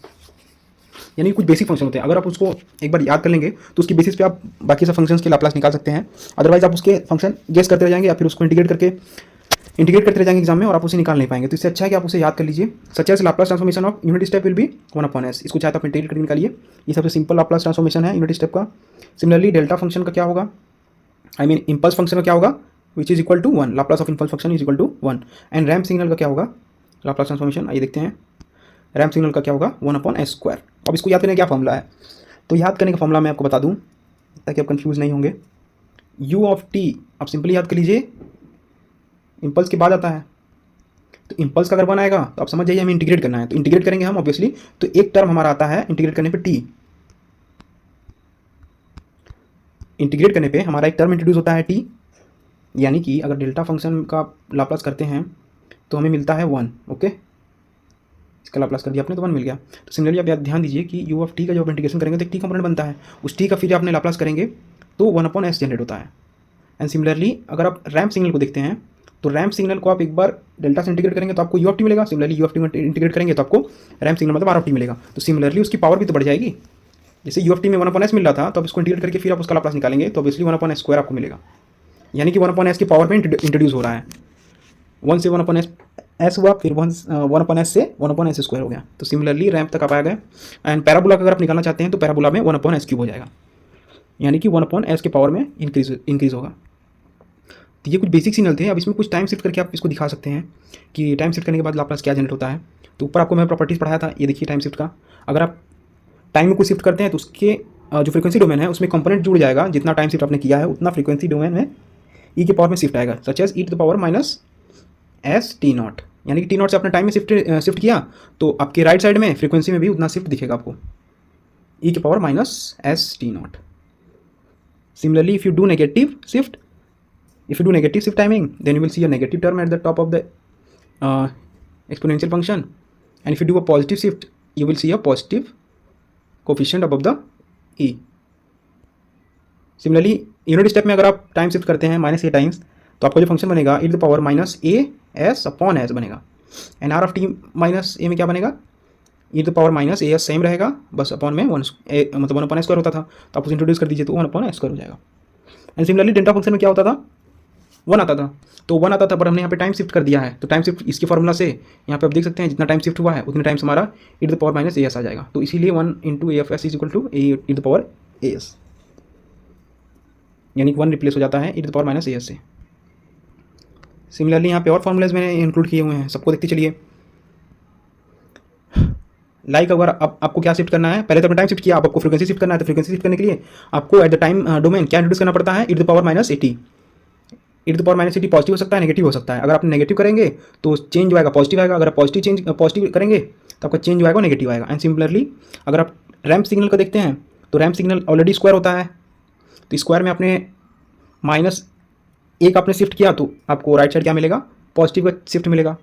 यानी कुछ बेसिक फंक्शन होते हैं, अगर आप उसको एक बार याद कर लेंगे तो उसकी बेसिस पे आप बाकी सब फंक्शंस के लाप्लास निकाल सकते हैं। अदरवाइज आप उसके फंक्शन गेस करते रह जाएंगे या फिर उसको इंटीग्रेट करते रह जाएंगे एग्जाम में, और आप उसे निकाल नहीं पाएंगे। तो इससे अच्छा है कि आप उसे याद कर लीजिए। Such as Laplace transformation of unit step will be 1/s, इसको चाहे तो आप इंटीग्रेट करके निकालिए। ये सबसे सिंपल लाप्लास ट्रांसफॉर्मेशन है यूनिट स्टेप का। सिमिलरली डेल्टा फंक्शन का क्या होगा, आई मीन इम्पल्स फंक्शन का क्या होगा, which is equal to 1, Laplace of impulse function is equal to 1। And ramp signal का क्या होगा लाप्लास ट्रांसफॉर्मेशन, आइए देखते हैं। रैम्प सिग्नल का क्या होगा 1/s²। अब इसको याद करने का क्या फॉर्मूला है, तो याद करने का फॉर्मूला मैं आपको बता दूं ताकि आप कंफ्यूज नहीं होंगे। u ऑफ टी आप सिंपली याद कर लीजिए, इम्पल्स के बाद आता है, तो इम्पल्स का अगर 1 आएगा तो आप समझ जाइए हमें इंटीग्रेट करना है, तो इंटीग्रेट करेंगे हम ऑब्वियसली, तो एक टर्म हमारा आता है इंटीग्रेट करने पे t, इंटीग्रेट करने पे हमारा एक टर्म इंट्रोड्यूस होता है t, यानी कि अगर डेल्टा फंक्शन का लाप्लास करते हैं तो हमें मिलता है 1। ओके, इसका लाप्लास कर दिया आपने तो 1 मिल गया। तो सिमिलरली आप ध्यान दीजिए कि u ऑफ टी का जब आप इंटीग्रेशन करेंगे तो एक टी कंपोनेंट बनता है, उस टी का फिर आपने लाप्लास करेंगे तो 1/s जनरेट होता है। एंड सिमिलरली अगर आप रैम्प सिग्नल को देखते हैं तो रैम्प सिग्नल को आप एक बार डेल्टा से इंटीग्रेट करेंगे तो आपको u ऑफ टी मिलेगा। सिमिलरली u ऑफ टी में इंटीग्रेट करेंगे तो आपको रैम्प सिग्नल मतलब r ऑफ टी मिलेगा। तो सिमिलरली उसकी पावर भी तो बढ़ जाएगी, जैसे u ऑफ टी में 1/s मिल रहा था तो आप इसको इंटीग्रेट करके फिर आप उसका लाप्लास निकालेंगे तो ऑब्वियसली 1/s² आपको मिलेगा, यानी कि 1/s की पावर में इंट्रोड्यूस हो रहा है। 1 से 1/s हुआ, फिर 1/s से 1/s² हो गया। तो सिमिलरली रैम्प तक आप आ गए। एंड पैराबोला का अगर आप निकालना चाहते हैं तो पैराबोला में 1/s³ हो जाएगा, यानी कि 1/s के पावर में इंक्रीज होगा। तो ये कुछ बेसिक सिग्नल थे। अब इसमें कुछ टाइम शिफ्ट करके आप इसको दिखा सकते हैं कि टाइम शिफ्ट करने के बाद लाप्लास क्या जनरेट होता है। तो ऊपर आपको मैं प्रॉपर्टीज़ पढ़ाया था, ये देखिए टाइम शिफ्ट का। अगर आप टाइम में कुछ शिफ्ट करते हैं तो उसके जो फ्रीक्वेंसी डोमेन है उसमें कंपोनेंट जुड़ जाएगा, जितना टाइम शिफ्ट आपने किया है उतना फ्रीक्वेंसी डोमेन में e के पावर में शिफ्ट आएगा, सच एज e⁻⁻s⁡t0, यानी कि t0 से आपने टाइम में शिफ्ट किया तो आपके राइट साइड में फ्रीक्वेंसी में भी उतना शिफ्ट दिखेगा आपको, e⁻⁻s⁡t0। Similarly if you do negative shift timing, then you will see a negative term at the top of the exponential function, and if you do a positive shift you will see a positive coefficient above the e. Similarly unit step में अगर आप time shift करते हैं -a times तो आपका जो function बनेगा e⁻⁻as बनेगा। And r of t minus a में क्या बनेगा, e⁻⁻as सेम रहेगा, बस अपॉन में 1 मतलब 1/s² होता था, तो आप उसे इंट्रोड्यूस कर दीजिए तो 1/s² हो जाएगा। एंड सिमिलरली डेल्टा फंक्शन में क्या होता था, 1 आता था, तो 1 आता था पर हमने यहाँ पे टाइम शिफ्ट कर दिया है, तो टाइम शिफ्ट इसके फॉर्मूला से यहाँ पे आप देख सकते हैं जितना टाइम शिफ्ट हुआ है उतने टाइम्स हमारा e⁻⁻as आ जाएगा। तो इसीलिए 1 × afs is equal to e⁻as, यानी कि 1 रिप्लेस हो जाता है e⁻⁻as से। सिमिलरली यहाँ पे और फॉर्मूलेज मैंने इंक्लूड किए हुए हैं, सबको देखते चलिए। लाइक अगर आपको क्या शिफ्ट करना है, पहले तो आपने टाइम शिफ्ट किया, अब आपको फ्रीक्वेंसी शिफ्ट करना है, तो फ्रीक्वेंसी शिफ्ट करने के लिए आपको एट द टाइम डोमेन क्या इंट्रोड्यूस करना पड़ता है, e⁻⁻at। e⁻⁻at पॉजिटिव हो सकता है, नेगेटिव हो सकता है। अगर आप नेगेटिव करेंगे तो चेंज जो आएगा पॉजिटिव आएगा, अगर आप पॉजिटिव करेंगे तो आपका चेंज जो आएगा नेगेटिव आएगा। एंड सिमिलरली अगर आप रैम्प सिग्नल को देखते हैं तो रैम्प सिग्नल ऑलरेडी स्क्वायर होता है, तो स्क्वायर में आपने -1 आपने शिफ्ट किया तो आपको राइट साइड क्या मिलेगा, पॉजिटिव का शिफ्ट मिलेगा।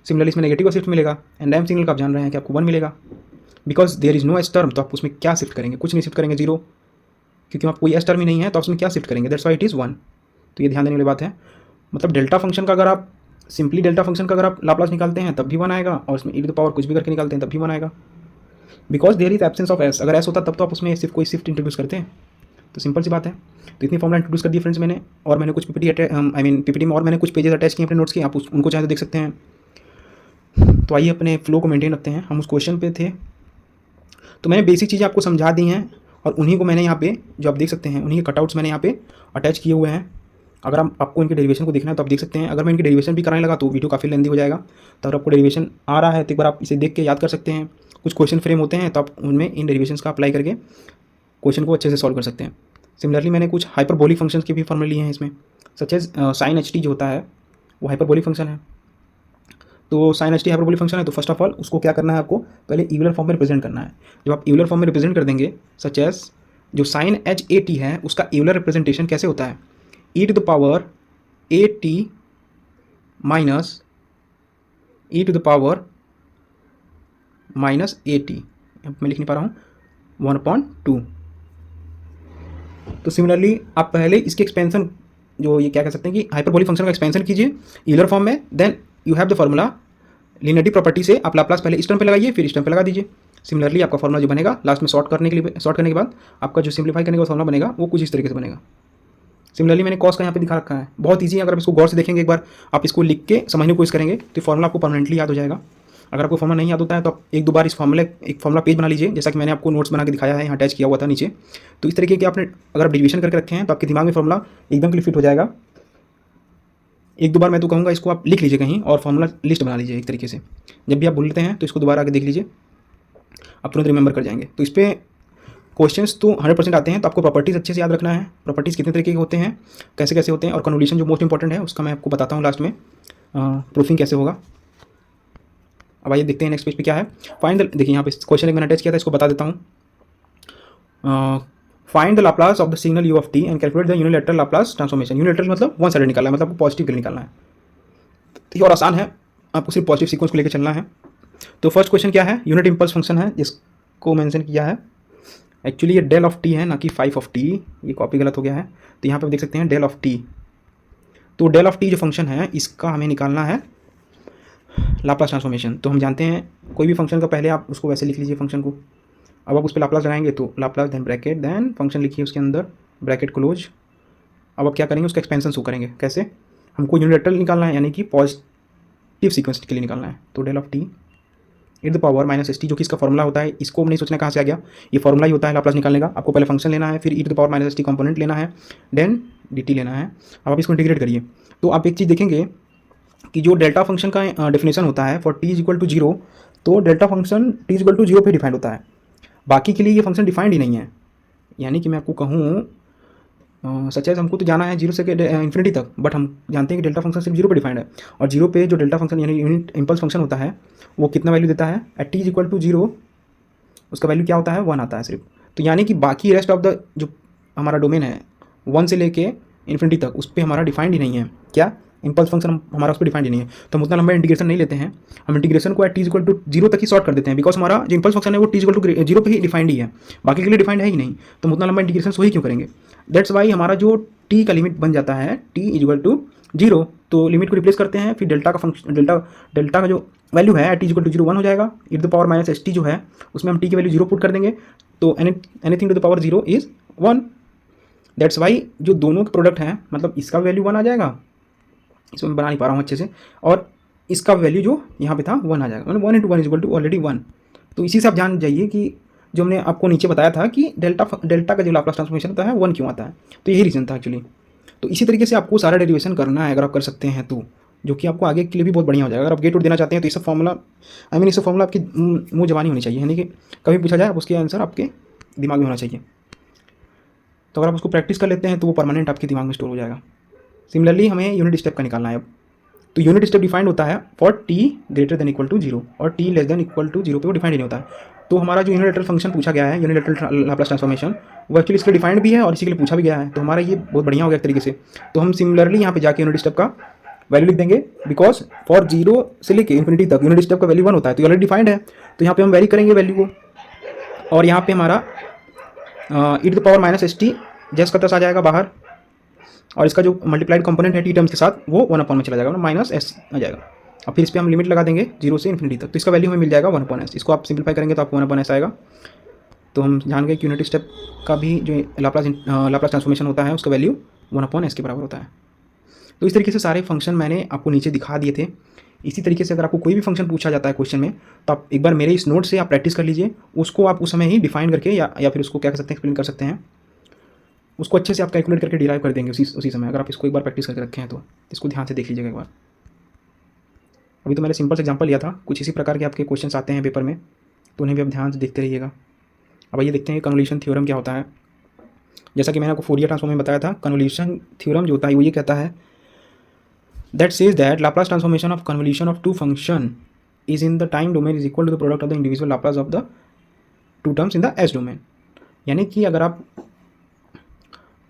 सिमिलरली इसमें नेगेटिव का शिफ्ट मिलेगा एंड रैम्प सिग्नल का आप जान रहे हैं कि आपको 1 मिलेगा, because there is no s term, तो आप उसमें क्या शिफ्ट करेंगे, कुछ नहीं शिफ्ट करेंगे, 0, क्योंकि आप कोई एस टर्म ही नहीं है तो आप उसमें क्या शिफ्ट करेंगे, दैट्स वाई इट इज़ 1। तो ये ध्यान देने वाली बात है। मतलब डेल्टा फंक्शन का अगर आप सिंपली डेल्टा फंक्शन का अगर आप लाप्लास निकालते हैं तब भी 1 आएगा, और उसमें e टू द पावर कुछ भी करके निकालते हैं तब भी 1 आएगा, because there is absence of s. अगर एस होता तब तो आप उसमें सिर्फ कोई शिफ्ट इंट्रोड्यूस करते हैं, तो सिंपल सी बात है। तो इतनी फॉर्मूला इंट्रोड्यूस कर दी फ्रेंड्स मैंने, और मैंने कुछ पीपीटी में और मैंने कुछ पेजेस अटैच किए अपने नोट्स के, आप उनको चाहे तो देख सकते हैं। तो आइए अपने फ्लो को मेंटेन रखते हैं। हम उस क्वेश्चन पे थे, तो मैंने बेसिक चीज़ें आपको समझा दी हैं, और उन्हीं को मैंने यहाँ पे जो आप देख सकते हैं उन्हीं के कटआउट्स मैंने यहाँ पे अटैच किए हुए हैं। अगर आपको इनके डेरिवेशन को देखना है तो आप देख सकते हैं। अगर मैं इनकी डेरिवेशन भी कराने लगा तो वीडियो काफ़ी लेंदी हो जाएगा, तो अगर आपको डेरिवेशन आ रहा है तो एक बार आप इसे देख के याद कर सकते हैं। कुछ क्वेश्चन फ्रेम होते हैं तो आप उनमें इन डेरिवेशंस का अप्लाई करके क्वेश्चन को अच्छे से सॉल्व कर सकते हैं। सिमिलरली मैंने कुछ हाइपरबोलिक फंक्शंस के भी फॉर्मूले लिए हैं इसमें, such as sine h t जो होता है वो हाइपरबोलिक फंक्शन है। तो sine h t hyperbolic function है, तो फर्स्ट ऑफ ऑल उसको क्या करना है, आपको पहले ईवलर फॉर्म में रिप्रेजेंट करना है। जब आप ईवलर फॉर्म में रिप्रेजेंट कर देंगे, सच एज जो साइन एच ए टी है उसका ईवलर रिप्रेजेंटेशन कैसे होता है, E to the power A T minus E to the power minus A T, मैं लिख नहीं पा रहा हूँ, 1/2। तो सिमिलरली आप पहले इसके एक्सपेंशन, जो ये क्या कह सकते हैं कि हाइपरबोलिक फंक्शन का एक्सपेंशन कीजिए ईवलर फॉर्म में, then you have the formula linearity property से आप लाप्लास पहले इस टर्म पे लगाइए फिर इस टर्म पे लगा दीजिए। सिमिलरली आपका फॉर्मूला जो बनेगा लास्ट में सॉर्ट करने के बाद आपका जो सिंप्लीफाई करने का फॉर्मूला बनेगा वो कुछ इस तरीके से बनेगा। सिमिलरली मैंने कॉस का यहाँ पे दिखा रखा है, बहुत ईजी है। अगर आप इसको गौर से देखेंगे, एक बार आप इसको लिख के समझने की कोशिश करेंगे तो फॉर्मूला आपको परमानेंटली याद हो जाएगा। अगर आपको फॉर्मूला नहीं याद होता है तो आप एक दो बार इस फॉर्मूला पेज बना लीजिए, जैसा कि मैंने आपको नोट्स बना के दिखाया है, यहाँ अटैच किया हुआ था नीचे। तो इस तरीके के आपने अगर डिवीजन करके रखे हैं तो आपके दिमाग में फॉर्मूला एकदम क्लियर फिट हो जाएगा। एक दो बार मैं तो कहूँगा इसको आप लिख लीजिए कहीं और फॉर्मूला लिस्ट बना लीजिए एक तरीके से। जब भी आप भूलते हैं तो इसको दोबारा आगे देख लीजिए, आप तुरंत रिमेंबर कर जाएंगे। तो इस पर क्वेश्चंस तो 100% आते हैं, तो आपको प्रॉपर्टीज़ अच्छे से याद रखना है। प्रॉपर्टीज़ कितने तरीके के होते हैं, कैसे कैसे होते हैं, और कन्वोल्यूशन जो मोस्ट इंपॉर्टेंट है उसका मैं आपको बताता हूँ लास्ट में, प्रूफिंग कैसे होगा। अब आइए देखते हैं नेक्स्ट पेज पे क्या है। फाइंड द, देखिए यहाँ पे क्वेश्चन एक मैंने अटैच किया था, इसको बता देता हूँ। Find the Laplace of the signal you of T and calculate the unilateral Laplace transformation. Unilateral मतलब वन साइडेड निकालना है, मतलब आपको पॉजिटिव के लिए निकालना है। तो ये और आसान है, आपको सिर्फ पॉजिटिव सीक्वेंस को लेकर चलना है। तो फर्स्ट क्वेश्चन क्या है, यूनिट इंपल्स फंक्शन है जिसको मेंशन किया है। एक्चुअली ये डेल ऑफ टी है ना कि 5 ऑफ टी, ये कॉपी गलत हो गया है। तो यहाँ पे देख सकते हैं डेल ऑफ टी। तो डेल ऑफ टी जो फंक्शन है इसका हमें निकालना है लाप्लास ट्रांसफॉर्मेशन। तो हम जानते हैं कोई भी फंक्शन का पहले आप उसको वैसे लिख लीजिए फंक्शन को। अब आप उस पर लाप्लास लगाएंगे तो Laplace then bracket then function लिखिए उसके अंदर ब्रैकेट क्लोज। अब आप क्या करेंगे, उसका एक्सपेंशन शो करेंगे। कैसे, हमको यूनिलैटरल निकालना है, यानी कि पॉजिटिव सीक्वेंस के लिए निकालना है। तो del of t e to the power minus S T, जो कि इसका फॉर्मूला होता है। इसको नहीं सोचना कहाँ से आ गया, ये फॉर्मूला ही होता है लाप्लास निकालने का। आपको पहले फंक्शन लेना है, फिर E to the power minus S T component लेना है, देन डी टी लेना है। अब आप इसको इंटीग्रेट करिए तो आप एक चीज़ देखेंगे कि जो डेल्टा फंक्शन का डेफिनेशन होता है for t is equal to 0, तो delta function t is equal to 0 पे डिफाइंड होता है। बाकी के लिए ये फंक्शन डिफाइंड ही नहीं है। यानी कि मैं आपको कहूँ सच है, हमको तो जाना है 0 से इन्फिनिटी तक, बट हम जानते हैं कि डेल्टा फंक्शन सिर्फ 0 पे डिफाइंड है। और 0 पे जो डेल्टा फंक्शन यानी यूनिट इम्पल्स फंक्शन होता है वो कितना वैल्यू देता है, at t is equal to 0 उसका वैल्यू क्या होता है, 1 आता है सिर्फ। तो यानी कि बाकी रेस्ट ऑफ द जो हमारा डोमेन है 1 से लेके इन्फिनिटी तक उस पर हमारा डिफाइंड ही नहीं है। क्या, इम्पल्स फंक्शन हमारा उस पर डिफाइंड ही नहीं है। तो हम उतना लंबा इंटीग्रेशन नहीं लेते हैं, हम इंटीग्रेशन को at t is equal to 0 तक ही शॉर्ट कर देते हैं, बिकॉज हमारा जो इम्पल्स फंक्शन है वो टी इज इक्वल टू 0 पे ही डिफाइंड ही है, बाकी के लिए डिफाइंड है ही नहीं। तो हम उतना लंबा इंटीग्रेशन सो ही क्यों करेंगे। दैट्स वाई हमारा जो टी का लिमिट बन जाता है टी इज इक्वल टू 0, तो लिमिट को रिप्लेस करते हैं, फिर डेल्टा का फंक्शन डेल्टा का जो वैल्यू है टी इज इक्वल टू 0 1 हो जाएगा। E to the power minus S T जो है उसमें हम टी की वैल्यू 0 पुट कर देंगे, तो anything to the power 0 is 1। That's why जो दोनों के प्रोडक्ट हैं, मतलब इसका वैल्यू 1 आ जाएगा, इसमें मैं बना नहीं पा रहा हूँ अच्छे से, और इसका वैल्यू जो यहाँ पे था 1 आ जाएगा, मतलब 1 × 1 इज इक्वल टू ऑलरेडी 1। तो इसी से आप जान जाइए कि जो हमने आपको नीचे बताया था कि डेल्टा का जो लाप्लास ट्रांसफॉर्मेशन होता है 1 क्यों आता है, तो यही रीज़न था एक्चुअली। तो इसी तरीके से आपको सारा डेरिवेशन करना है अगर आप कर सकते हैं तो, जो कि आपको आगे के लिए भी बहुत बढ़िया हो जाएगा। अगर आप गेट उठ देना चाहते हैं तो ये सब फॉर्मूला ये सब फॉर्मूला आपकी मुँह जबानी होनी चाहिए, यानी कि कभी पूछा जाए आप उसके आंसर आपके दिमाग में होना चाहिए। तो अगर आप उसको प्रैक्टिस कर लेते हैं तो वो परमानेंट आपके दिमाग में स्टोर हो जाएगा। सिमिलरली हमें यूनिट स्टेप का निकालना है अब। तो यूनिट स्टेप डिफाइंड होता है for t greater than equal to 0 और t less than equal to 0 पे वो डिफाइंड नहीं होता है। तो हमारा जो यूनिलैटरल फंक्शन पूछा गया है, यूनिलैटरल लाप्लास ट्रांसफॉर्मेशन, वो एक्चुअली इसके डिफाइंड भी है और इसी के लिए पूछा भी गया है। तो हमारा ये बहुत बढ़िया हो गया एक तरीके से। तो हम सिमिलरली यहाँ पे जाके यूनिट स्टेप का वैल्यू लिख देंगे, बिकॉज फॉर 0 से लेके इन्फिनिटी तक यूनिट स्टेप का वैल्यू 1 होता है, तो ऑलरेडी डिफाइंड है। तो यहाँ पे हम वैरी करेंगे वैल्यू को, और यहाँ पे हमारा e⁻⁻st जैस का तस आ जाएगा बाहर, और इसका जो मल्टीप्लाइड कंपोनेंट है टी टर्म्स के साथ वो 1 में चला जाएगा, माइनस एस आ जाएगा। अब फिर इस पर हम लिमिट लगा देंगे 0 से इन्फिनिटी तक, तो इसका वैल्यू हमें मिल जाएगा 1/s। इसको आप सिंपलीफाई करेंगे तो आपको 1/s आएगा। तो हम जान गए कि यूनिट स्टेप का भी जो लाप्लास ट्रांसफॉर्मेशन होता है उसका वैल्यू 1/s के बराबर होता है। तो इस तरीके से सारे फंक्शन मैंने आपको नीचे दिखा दिए थे। इसी तरीके से अगर आपको कोई भी फंक्शन पूछा जाता है क्वेश्चन में, तो आप एक बार मेरे इस नोट से आप प्रैक्टिस कर लीजिए, उसको आप उस समय ही डिफाइन करके या फिर उसको क्या कर सकते हैं, एक्सप्लेन कर सकते हैं, उसको अच्छे से आप कैलकुलेट करके डिराइव कर देंगे उसी समय। अगर आप इसको एक बार प्रैक्टिस करके रखे हैं तो इसको ध्यान से देख लीजिएगा एक बार। अभी तो मैंने सिंपल से एग्जांपल लिया था, कुछ इसी प्रकार के आपके क्वेश्चंस आते हैं पेपर में, तो उन्हें भी आप ध्यान से देखते रहिएगा। अब ये देखते हैं कन्वोल्यूशन थ्योरम क्या होता है। जैसा कि मैंने आपको फोरियर ट्रांसफॉर्म में बताया था, कन्वोल्यूशन थ्योरम जो होता है वो ये कहता है that says that Laplace transformation of convolution of two function is in the time domain is equal to the product of the individual Laplace of the two terms in the S domain। यानी कि अगर आप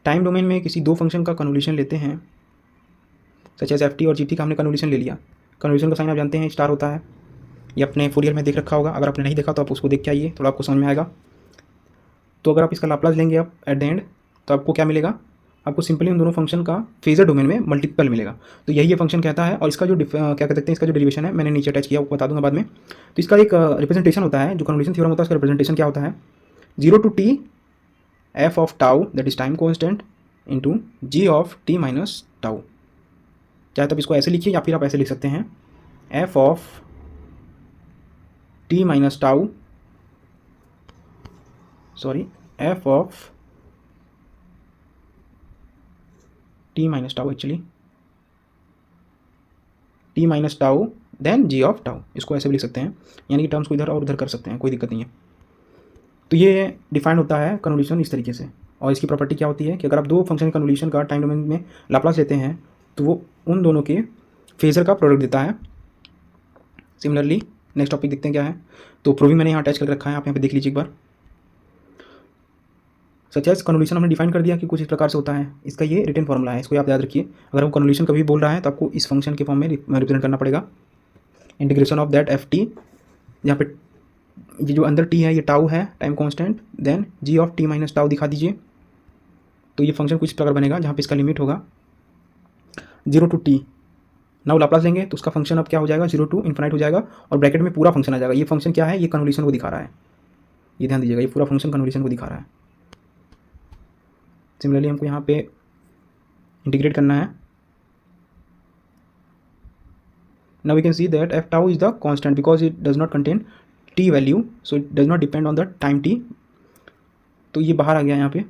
time domain में किसी दो function का convolution लेते हैं, सच एज ft और gt का हमने कन्वोल्यूशन ले लिया। कन्वोल्यूशन का साइन आप जानते हैं स्टार होता है, ये अपने फोरियर में देख रखा होगा, अगर आपने नहीं देखा तो आप उसको देख के आइए, थोड़ा आपको समझ में आएगा। तो अगर आप इसका लाप्लास लेंगे आप एट द एंड, तो आपको क्या मिलेगा, आपको सिंपली उन दोनों फंक्शन का फेजर डोमेन में मल्टीपल मिलेगा। तो यही ये फंक्शन कहता है, और इसका जो क्या कहते हैं, इसका जो डेरिवेशन है मैंने नीचे अटैच किया, वो बता दूंगा बाद में। तो इसका एक रिप्रेजेंटेशन होता है, जो कन्वोल्यूशन थ्योरम होता है उसका रिप्रेजेंटेशन क्या होता है, 0 to t f of tau that is time constant into g of t minus tau. चाहे तो आप इसको ऐसे लिखिए या फिर आप ऐसे लिख सकते हैं, f of t minus tau, sorry f of t minus tau, actually t minus tau then g of tau, इसको ऐसे भी लिख सकते हैं, यानी कि टर्म्स को इधर और उधर कर सकते हैं, कोई दिक्कत नहीं है। तो ये डिफाइंड होता है कन्वोल्यूशन इस तरीके से। और इसकी प्रॉपर्टी क्या होती है कि अगर आप दो फंक्शन कन्वोल्यूशन का टाइम डोमेन में लाप्लास लेते हैं तो वो उन दोनों के फेजर का प्रोडक्ट देता है। सिमिलरली नेक्स्ट टॉपिक देखते हैं क्या है। तो प्रूविंग मैंने यहाँ अटैच कर रखा है, आप यहाँ पे देख लीजिए एक बार। सच एज कन्वोल्यूशन हमने डिफाइन कर दिया कि कुछ इस प्रकार से होता है, इसका ये रिटन फॉर्मूला है, इसको आप याद रखिए। अगर हम कन्वोल्यूशन कभी बोल रहा है तो आपको इस फंक्शन के फॉर्म में रिप्रेजेंट करना पड़ेगा, integration of that F T, यहाँ पे ये जो अंदर टी है ये टाउ है time constant, then g of t minus tau दिखा दीजिए। तो ये फंक्शन कुछ प्रकार बनेगा जहाँ पे इसका लिमिट होगा 0 to t। नाउ लाप्लास लेंगे तो उसका फंक्शन अब क्या हो जाएगा, 0 to इन्फिनाइट हो जाएगा, और ब्रैकेट में पूरा फंक्शन आ जाएगा। ये फंक्शन क्या है, ये कन्वोल्यूशन को दिखा रहा है, ये ध्यान दीजिएगा, ये पूरा फंक्शन कन्वोल्यूशन को दिखा रहा है। सिमिलरली हमको यहाँ पे इंटीग्रेट करना है। Now we can see that f tau is the constant because it does not contain t value, so it does not depend on the time t. तो ये बाहर आ गया यहाँ पे।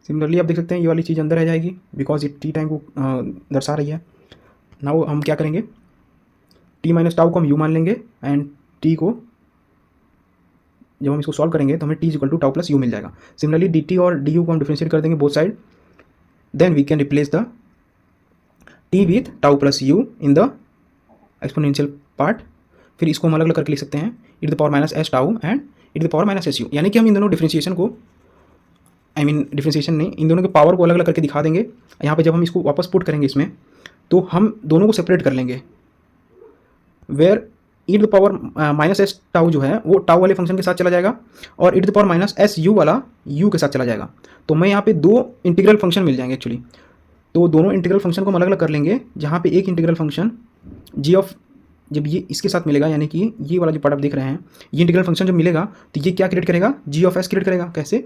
सिमिलरली आप देख सकते हैं ये वाली चीज़ अंदर रह जाएगी बिकॉज ये टी टाइम को दर्शा रही है। नाउ हम क्या करेंगे, टी माइनस टाउ को हम यू मान लेंगे, एंड टी को जब हम इसको सॉल्व करेंगे तो हमें T equal to tau plus U मिल जाएगा। सिमिलरली डी टी और डी यू को हम डिफरेंशिएट कर देंगे both side, then we can replace the T with tau plus U in the exponential part. फिर इसको हम अलग अलग करके लिख सकते हैं, e to the power minus s tau and e to the power minus s u, यानी कि हम इन दोनों डिफरेंशिएशन को, डिफरेंशिएशन नहीं, इन दोनों के पावर को अलग अलग करके दिखा देंगे। यहाँ पे जब हम इसको वापस पुट करेंगे इसमें, तो हम दोनों को सेपरेट कर लेंगे, where e to the power minus s tau जो है वो टाउ वाले फंक्शन के साथ चला जाएगा, और e to the power minus s u वाला u के साथ चला जाएगा। तो मैं यहाँ पे दो इंटीग्रल फंक्शन मिल जाएंगे एक्चुअली। तो दोनों इंटीग्रल फंक्शन को हम अलग अलग कर लेंगे, जहाँ पे एक इंटीग्रल फंक्शन g ऑफ, जब ये इसके साथ मिलेगा, यानी कि ये वाला जो पार्ट आप देख रहे हैं, ये इंटीग्रल फंक्शन जब मिलेगा तो ये क्या क्रिएट करेगा, g ऑफ s क्रिएट करेगा। कैसे,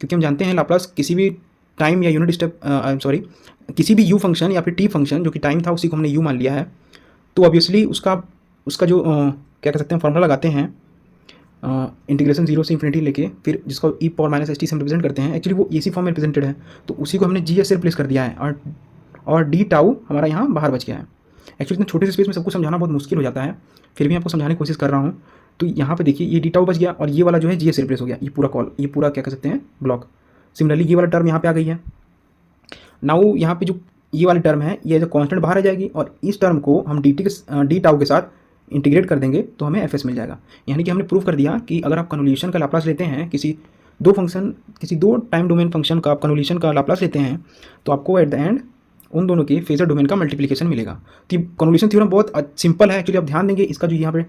क्योंकि हम जानते हैं लाप्लास किसी भी टाइम या यूनिट स्टेप सॉरी किसी भी u फंक्शन या फिर t फंक्शन जो कि टाइम था उसी को हमने u मान लिया है, तो ऑब्वियसली उसका जो क्या कह सकते हैं फॉर्मूला लगाते हैं इंटीग्रेशन 0 से इन्फिनिटी लेके, फिर जिसको e power minus S T से हम रिप्रेजेंट करते हैं, एक्चुअली वो इसी फॉर्म में रिप्रेजेंटेड है, तो उसी को हमने जी एस से रिप्लेस कर दिया है, और डी टाउ हमारा यहाँ बाहर बच गया है। एक्चुअली इतने छोटे से स्पेस में सबको समझाना बहुत मुश्किल हो जाता है, फिर भी आपको समझाने की कोशिश कर रहा हूँ। तो यहाँ पे देखिए ये डी टाउ बच गया, और ये वाला जो है जी एस से रिप्लेस हो गया, ये पूरा क्या कह सकते हैं ब्लॉक। सिमिलरली ये वाला टर्म यहाँ पे आ गई है। नाउ यहाँ पे जो ये वाली टर्म है ये जो कांस्टेंट बाहर आ जाएगी, और इस टर्म को हम डी टाउ के साथ इंटीग्रेट कर देंगे तो हमें एफ एस मिल जाएगा। यानी कि हमने प्रूव कर दिया कि अगर आप कन्वोल्यूशन का लाप्लास लेते हैं किसी दो टाइम डोमेन फंक्शन का आप कन्वोल्यूशन का लाप्लास लेते हैं तो आपको एट द एंड उन दोनों के फेजर डोमेन का मल्टीप्लिकेशन मिलेगा। तो ये कन्वोल्यूशन थ्योरम बहुत सिंपल है एक्चुअली। आप ध्यान देंगे इसका जो यहाँ पे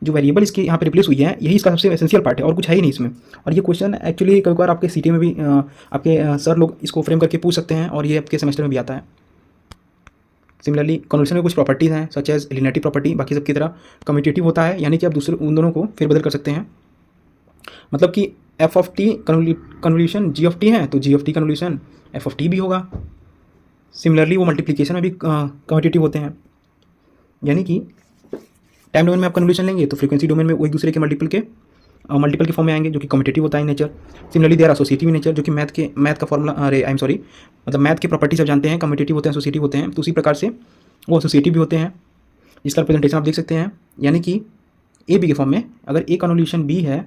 जो वेरिएबल इसके यहाँ पे रिप्लेस हुई है यही इसका सबसे एसेंशियल पार्ट है और कुछ है ही नहीं इसमें। और ये क्वेश्चन एक्चुअली कई बार आपके सीटी में भी आपके सर लोग इसको फ्रेम करके पूछ सकते हैं और ये आपके सेमेस्टर में भी आता है। सिमिलरली कन्वोल्यूशन में कुछ प्रॉपर्टीज़ हैं सच एज लिनियरिटी प्रॉपर्टी, बाकी सबकी तरह कम्यूटेटिव होता है, यानी कि आप दूसरे उन दोनों को फेरबदल कर सकते हैं। मतलब कि F of T convolution G of T है तो G of T convolution F of T भी होगा। सिमिलरली वो मल्टीप्लिकेशन में भी कम्यूटेटिव होते हैं, यानी कि टाइम डोमेन में आप कन्वोल्यूशन लेंगे तो फ्रीक्वेंसी डोमेन में वो एक दूसरे के मल्टीपल के फॉर्म में आएंगे जो कि कम्यूटेटिव होता है nature. Similarly they are associative nature, जो कि मैथ का फॉर्मूला मतलब मैथ के प्रॉपर्टीज आप जानते हैं, कम्यूटेटिव होते हैं, एसोसिएटिव होते हैं, तो उसी प्रकार से वो एसोसिएटिव भी होते हैं, जिसका रिप्रेजेंटेशन आप देख सकते हैं। यानी कि ए बी के फॉर्म में अगर ए कन्वोल्यूशन बी है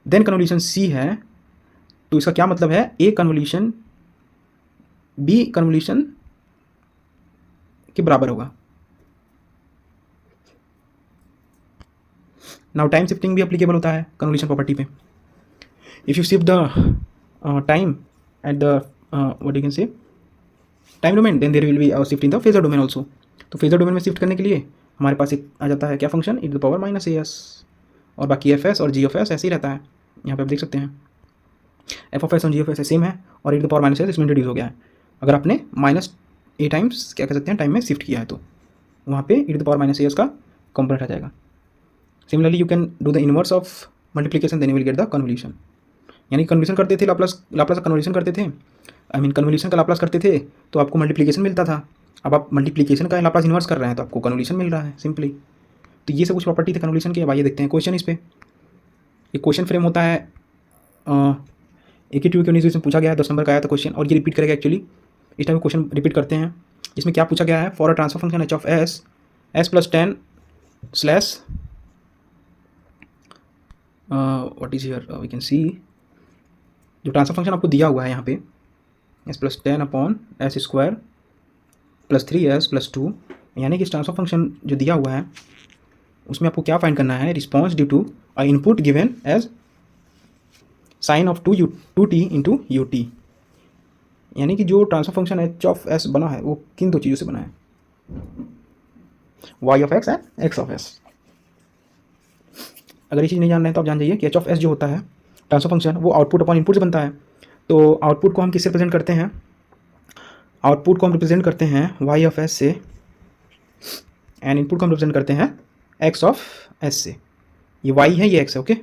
देन कन्वोल्यूशन सी है तो इसका क्या मतलब है, ए कन्वोल्यूशन बी कन्वोल्यूशन के बराबर होगा। नाउ टाइम शिफ्टिंग भी एप्लीकेबल होता है कन्वोल्यूशन प्रॉपर्टी पे। If you shift the time at the what you can say time domain then there will be shift in the phasor domain also. तो phasor domain में shift करने के लिए हमारे पास एक आ जाता है क्या function e to the power minus a s, और बाकी एफ एस और जी ऑफ एस ऐसे ही रहता है। यहाँ पे आप देख सकते हैं एफ ऑफ एस और जी ऑफ एस सेम है और e to the power minus s इसमें इंट्रोड्यूस हो गया है। अगर आपने माइनस ए टाइम्स क्या कह सकते हैं टाइम में शिफ्ट किया है तो वहाँ पे e to the power minus a s का कॉम्पोनेंट आ जाएगा। Similarly you can do the inverse of multiplication then you will get the convolution. यानी कन्वोल्यूशन करते थे लाप्लास का कन्वोल्यूशन करते थे, कन्वोल्यूशन का लाप्लास करते थे तो आपको मल्टीप्लिकेशन मिलता था। अब आप मल्टीप्लिकेशन का लाप्लास इनवर्स कर रहे हैं तो आपको कन्वोल्यूशन मिल रहा है सिंपली। तो ये सब कुछ प्रॉपर्टी थे कन्वोल्यूशन के। अब आइए देखते हैं क्वेश्चन इस पे। एक क्वेश्चन फ्रेम होता है 82 के 19 में पूछा गया है, 10 नंबर का आया था क्वेश्चन और ये रिपीट करेगा एक्चुअली। इस टाइम क्वेश्चन रिपीट करते हैं। इसमें क्या पूछा गया है, for a transfer function h of s s plus 10 slash what is here we can see, जो ट्रांसफर फंक्शन आपको दिया हुआ है यहाँ पे s plus 10 upon s square plus 3s plus 2, यानी कि इस ट्रांसफर फंक्शन जो दिया हुआ है उसमें आपको क्या फाइंड करना है, response due to a input given as sine of 2t into u t. यानी कि जो transfer function h of s बना है वो किन दो चीज़ों से बना है, y of x and x of s. अगर ये चीज़ नहीं जान रहे हैं तो आप जान जाइए कि एच ऑफ एस जो होता है ट्रांसफर फंक्शन वो आउटपुट अपॉन इनपुट से बनता है। तो आउटपुट को हम किससे रिप्रेजेंट करते हैं, आउटपुट को हम रिप्रेजेंट करते हैं वाई ऑफ एस से एंड इनपुट को हम रिप्रेजेंट करते हैं एक्स ऑफ एस से। ये वाई है ये एक्स है, ओके।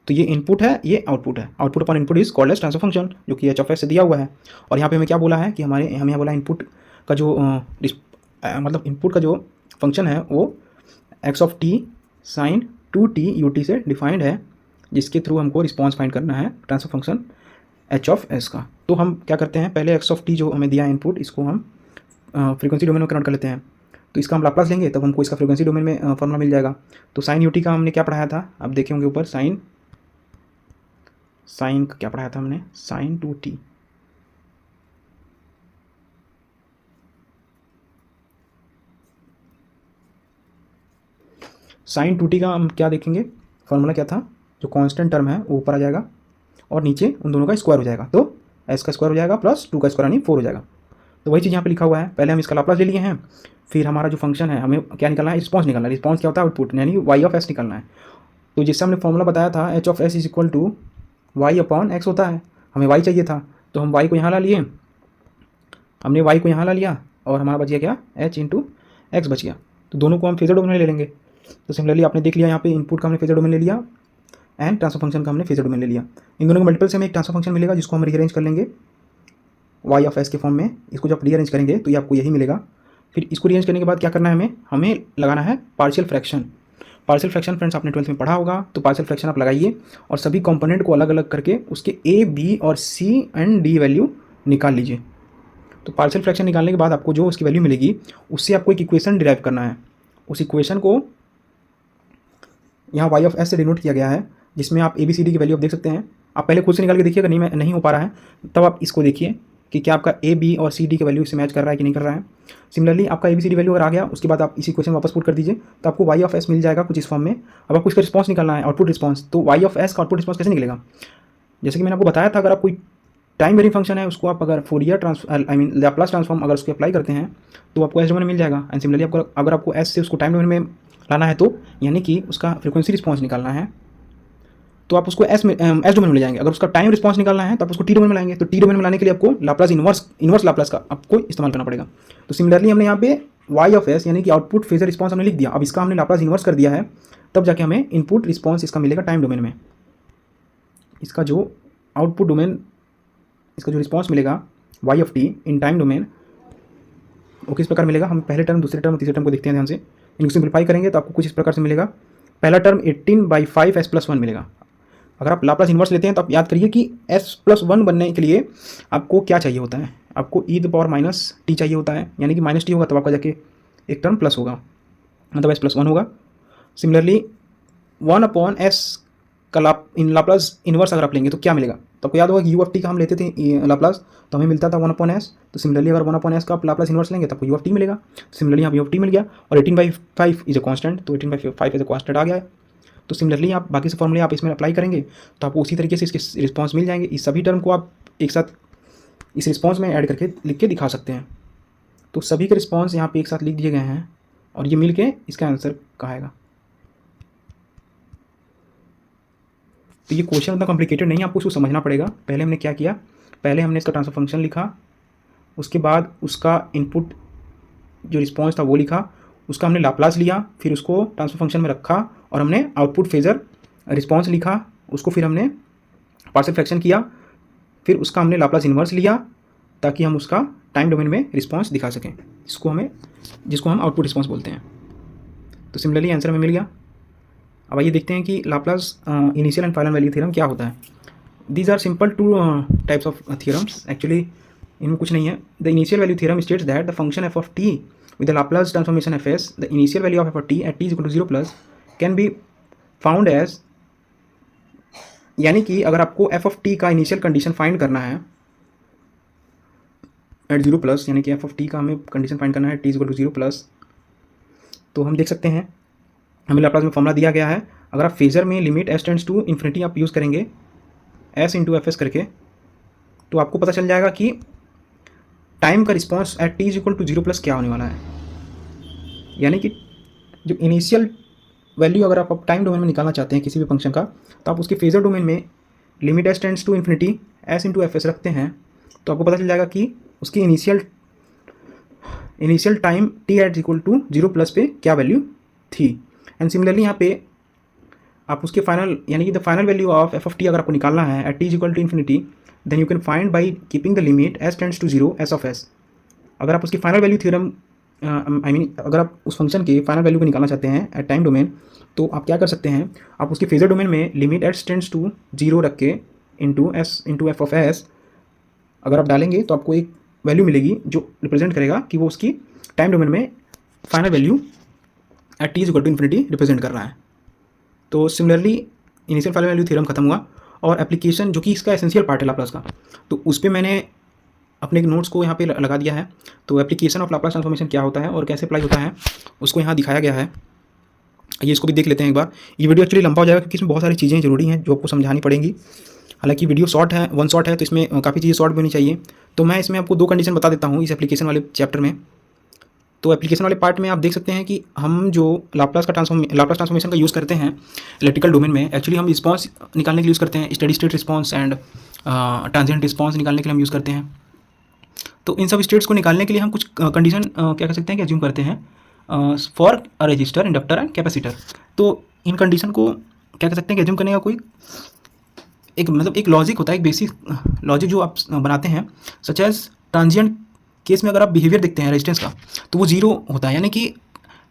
तो ये इनपुट है ये आउटपुट है, output upon input is called as transfer function, जो कि एच ऑफ एस से दिया हुआ है। और यहाँ पे हमें क्या बोला है कि हमें यहाँ बोला इनपुट का जो मतलब इनपुट का जो फंक्शन है वो x of t sine 2t u t से डिफाइंड है, जिसके थ्रू हमको रिस्पॉन्स फाइंड करना है transfer function h of s का। तो हम क्या करते हैं, पहले एक्स ऑफ टी जो हमें दिया है इनपुट, इसको हम फ्रीक्वेंसी डोमेन में कन्वर्ट कर लेते हैं। तो इसका हम लाप्लास लेंगे तब हमको इसका फ्रीक्वेंसी डोमेन में फॉर्मूला मिल जाएगा। तो साइन यू टी का हमने क्या पढ़ाया था, आप देखे होंगे ऊपर साइन का क्या पढ़ाया था हमने, साइन 2t। साइन 2t का हम क्या देखेंगे, फॉर्मूला क्या था, जो कांस्टेंट टर्म है वो ऊपर आ जाएगा और नीचे उन दोनों का स्क्वायर हो जाएगा, तो s का स्क्वायर हो जाएगा प्लस 2 का स्क्वायर यानी 4 हो जाएगा। तो वही चीज़ यहाँ पे लिखा हुआ है। पहले हम इसका लाप्लास ले लिए हैं, फिर हमारा जो फंक्शन है हमें क्या निकालना है, रिस्पॉन्स निकालना है। रिस्पॉन्स क्या होता है, आउटपुट, यानी वाई ऑफ एस निकालना है। तो जिससे हमने फॉर्मूला बताया था h of s is equal to y upon x होता है। हमें वाई चाहिए था तो हम वाई को यहाँ ला लिए, हमने वाई को यहाँ ला लिया और हमारा बच गया क्या, एच इंटू एक्स बच गया। तो दोनों को हम फेजर डोमेन में ले लेंगे। तो सिमिलरली आपने देख लिया यहाँ पे इनपुट का हमने फेजर डोमेन ले लिया एंड ट्रांसफर फंक्शन का हमने फेजर डोमेन ले लिया। इन दोनों के मल्टीपल से हमें एक ट्रांसफर फंक्शन मिलेगा जिसको हम रीअरेंज कर लेंगे वाई ऑफ एस के फॉर्म में। इसको जब रीअरेंज करेंगे तो ये आपको यही मिलेगा। फिर इसको रीअरेंज करने के बाद क्या करना है, हमें लगाना है partial fraction. Partial fraction friends आपने 12th में पढ़ा होगा, तो पार्शियल फ्रैक्शन आप लगाइए और सभी कंपोनेंट को अलग अलग करके उसके ए बी और सी एंड डी वैल्यू निकाल लीजिए। तो पार्शियल फ्रैक्शन निकालने के बाद आपको जो उसकी वैल्यू मिलेगी उससे आपको एक इक्वेशन डिराइव करना है। उस इक्वेशन को यहाँ वाई ऑफ एस से डिनोट किया गया है, जिसमें आप ए बी सी डी की वैल्यू आप देख सकते हैं। आप पहले खुद से निकाल के देखिए, अगर नहीं हो पा रहा है तब आप इसको देखिए। कि क्या आपका ए बी और सी डी का वैल्यू इससे मैच कर रहा है कि नहीं कर रहा है। सिमिलरली आपका a b c d value अगर आ गया, उसके बाद आप इसी क्वेश्चन वापस पुट कर दीजिए तो आपको वाई ऑफ एस मिल जाएगा कुछ इस फॉर्म में। अब आपको इसका रिस्पॉन्स निकालना है, आउटपुट रिस्पॉन्स। तो वाई ऑफ एस का आउटपुट रिस्पॉन्स कैसे निकलेगा, जैसे कि मैंने आपको बताया था, अगर आप कोई टाइम वेरिंग फंक्शन है उसको आप अगर फोरियर लैप्लास ट्रांसफॉर्म अगर उसको अप्लाई करते हैं तो आपको एस डोमेन मिल जाएगा। एंड सिमिलरली आपको अगर आपको एस से उसको टाइम डोमेन में लाना है, तो यानी कि उसका फ्रीक्वेंसी रिस्पॉन्स निकालना है, तो आप उसको एस डोमेन में ले जाएंगे। अगर उसका टाइम रिस्पॉन्स निकालना है तो आप उसको टी डोमेन में लाएंगे। तो टी डोमेन में लाने के लिए आपको लाप्लास इन्वर्स लाप्लास का आपको इस्तेमाल करना पड़ेगा। तो सिमिलरली हमने यहाँ पे वाई ऑफ एस यानी कि आउटपुट फेजर रिस्पॉन्स हमने लिख दिया। अब इसका हमने लाप्लास इन्वर्स कर दिया है, तब जाके हमें इनपुट रिस्पॉन्स इसका मिलेगा टाइम डोमेन में। इसका जो आउटपुट डोमेन, इसका जो रिस्पॉन्स मिलेगा y of t in time domain, वो किस प्रकार मिलेगा, हम पहले टर्म, दूसरे टर्म, तीसरे टर्म को देखते हैं ध्यान से। इनको सिंप्लीफाई करेंगे तो आपको कुछ इस प्रकार से मिलेगा। पहला टर्म 18/5 s+1 मिलेगा। अगर आप लाप्लास इन्वर्स लेते हैं तो आप याद करिए कि s+1 बनने के लिए आपको क्या चाहिए होता है, आपको e⁻t चाहिए होता है, यानी कि -t होगा तब आपका जाके एक टर्म प्लस होगा, मतलब s+1 होगा। सिमिलरली 1/s का लाप्लास इन्वर्स अगर आप लेंगे तो क्या मिलेगा, तो आपको याद होगा कि u(t) का हम लेते थे लाप्लास, तो हमें मिलता था 1/s। तो सिमिलरली अगर 1/s का आप लाप्लास इन्वर्स लेंगे तो आपको u(t) मिलेगा। सिमिलरली यहाँ u(t) मिल गया, और 18/5 इज अ कांस्टेंट, तो 18/5 इज अ कांस्टेंट आ गया है। तो सिमिलरली आप बाकी से फॉर्मूले आप इसमें अप्लाई करेंगे तो आपको उसी तरीके से इसके रिस्पॉन्स मिल जाएंगे। इस सभी टर्म को आप एक साथ इस रिस्पॉन्स में ऐड करके लिख के दिखा सकते हैं। तो सभी के रिस्पॉन्स यहाँ पे एक साथ लिख दिए गए हैं और ये मिल के इसका आंसर कहाएगा। तो ये क्वेश्चन उतना कॉम्प्लिकेटेड नहीं है, आपको उसको समझना पड़ेगा। पहले हमने क्या किया, पहले हमने इसका ट्रांसफर फंक्शन लिखा, उसके बाद उसका इनपुट जो रिस्पॉन्स था वो लिखा, उसका हमने लाप्लास लिया, फिर उसको ट्रांसफर फंक्शन में रखा और हमने आउटपुट फेजर रिस्पॉन्स लिखा, उसको फिर हमने पार्शियल फ्रैक्शन किया, फिर उसका हमने लाप्लास इन्वर्स लिया ताकि हम उसका टाइम डोमेन में रिस्पॉन्स दिखा सकें, जिसको हम आउटपुट रिस्पॉन्स बोलते हैं। तो सिमिलरली आंसर हमें मिल गया। अब आइए देखते हैं कि Laplace initial and final value theorem क्या होता है। These are simple two types of theorems, actually इनमें कुछ नहीं है। The initial value theorem states that the function f of t with the Laplace transformation f(s), the initial value of f of t at t is equal to 0 plus can be found as, यानी कि अगर आपको f of t का initial condition find करना है eight 0 plus, यानी कि f of t का हमें कंडीशन फाइंड करना है t is equal to 0 plus, तो हम देख सकते हैं हमें लाप्लास में फॉर्मूला दिया गया है। अगर आप फेजर में limit s tends to infinity आप यूज़ करेंगे s इंटू fs करके, तो आपको पता चल जाएगा कि टाइम का response at t is equal to 0 plus क्या होने वाला है। यानी कि जो इनिशियल वैल्यू अगर आप टाइम डोमेन में निकालना चाहते हैं किसी भी फंक्शन का, तो आप उसके फेजर डोमेन में limit s tends to infinity s into fs रखते हैं, तो आपको पता चल जाएगा कि उसकी initial time t at equal to 0 plus पे क्या वैल्यू थी। एंड सिमिलरली यहाँ पे आप उसके फाइनल, यानी कि the final value of f of t अगर आपको निकालना है एट t is equal to infinity, then you can find by keeping the limit s tends to 0 s of s। अगर आप उसकी फाइनल वैल्यू थ्योरम अगर आप उस फंक्शन के फाइनल वैल्यू को निकालना चाहते हैं एट टाइम डोमेन, तो आप क्या कर सकते हैं, आप उसके फेजर डोमेन में लिमिट s टेंड्स टू 0 रख के इंटू f ऑफ s अगर आप डालेंगे तो आपको एक वैल्यू मिलेगी जो रिप्रेजेंट करेगा कि वो उसकी टाइम डोमेन में final value at t is equal to infinity represent कर रहा है। तो similarly initial final value theorem खत्म हुआ, और एप्लीकेशन जो कि इसका एसेंशियल पार्ट है लाप्लास का, तो उस पर मैंने अपने नोट्स को यहाँ पे लगा दिया है। तो एप्लीकेशन ऑफ लाप्लास ट्रांसफॉर्मेशन क्या होता है और कैसे अप्लाई होता है उसको यहाँ दिखाया गया है। ये इसको भी देख लेते हैं एक बार। ये वीडियो एक्चुअली लंबा हो जाएगा क्योंकि इसमें बहुत सारी चीज़ें जरूरी हैं जो आपको समझानी पड़ेंगी। हालांकि वीडियो शॉर्ट है, 1 शॉट है, तो इसमें काफ़ी चीज़ें शॉर्ट भी होनी चाहिए। तो मैं इसमें आपको 2 कंडीशन बता देता हूँ इस एप्लीकेशन वाले चैप्टर में। तो एप्लीकेशन वाले पार्ट में आप देख सकते हैं कि हम जो लाप्लास ट्रांसफॉर्मेशन का यूज़ करते हैं इलेक्ट्रिकल डोमेन में, एक्चुअली हम रिस्पॉन्स निकालने के लिए यूज़ करते हैं, steady state response and transient response निकालने के लिए हम यूज़ करते हैं। तो इन सब स्टेट्स को निकालने के लिए हम कुछ कंडीशन क्या कर सकते हैं कि एज्यूम करते हैं for a resistor, inductor and capacitor. तो इन कंडीशन को क्या कर सकते हैं कि एज्यूम करने का कोई एक लॉजिक होता है, एक बेसिक लॉजिक जो आप बनाते हैं। सच एज ट्रांजिएंट केस में अगर आप बिहेवियर देखते हैं रेजिस्टेंस का, तो वो 0 होता है, यानी कि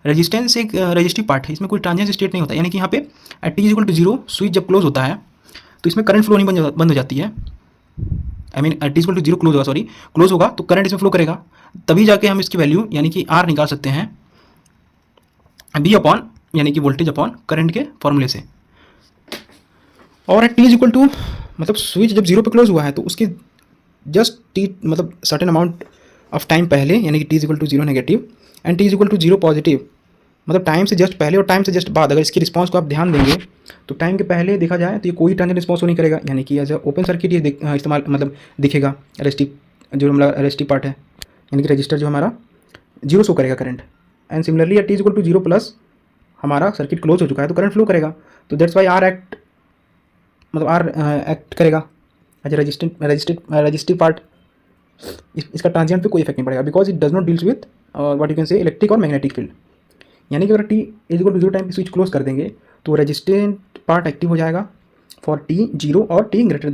रेजिस्टेंस एक रजिस्टिव पार्ट है, इसमें कोई ट्रांजिएंट स्टेट नहीं होता। यानी कि यहाँ पे at t is equal to 0 switch जब क्लोज होता है तो इसमें करंट फ्लो नहीं बंद हो जाती है। I mean at t is equal to 0 close होगा तो करंट इसमें फ्लो करेगा, तभी जाके हम इसकी वैल्यू यानी कि R निकाल सकते हैं B अपॉन, यानी कि वोल्टेज अपॉन करंट के फॉर्मूले से। और at t is equal to, मतलब स्विच जब 0 पे क्लोज हुआ है तो उसके जस्ट टी मतलब सर्टेन अमाउंट ऑफ टाइम पहले, यानी कि t is equal to zero negative and t is equal to zero positive, मतलब टाइम से जस्ट पहले और टाइम से जस्ट बाद, अगर इसकी रिस्पॉन्स को आप ध्यान देंगे तो टाइम के पहले देखा जाए तो ये कोई ट्रांजिएंट रिस्पॉन्स नहीं करेगा, यानी कि एज ओपन सर्किट ये इस्तेमाल मतलब दिखेगा, जो हमारा रेस्टिव पार्ट है, यानी कि रजिस्टर जो हमारा जीरो शो करेगा current. And similarly t is equal to zero plus हमारा सर्किट क्लोज हो चुका है तो करंट फ्लो करेगा, तो दैट्स वाई आर एक्ट मतलब आर एक्ट करेगा एज रजिस्टिव पार्ट। इसका ट्रांजिएंट पे कोई इफेक्ट नहीं पड़ेगा because it does not deals with what you can say electric और मैग्नेटिक फील्ड। यानी कि अगर t is equal to zero time पे स्विच क्लोज कर देंगे तो रेजिस्टेंट पार्ट एक्टिव हो जाएगा फॉर टी जीरो और t greater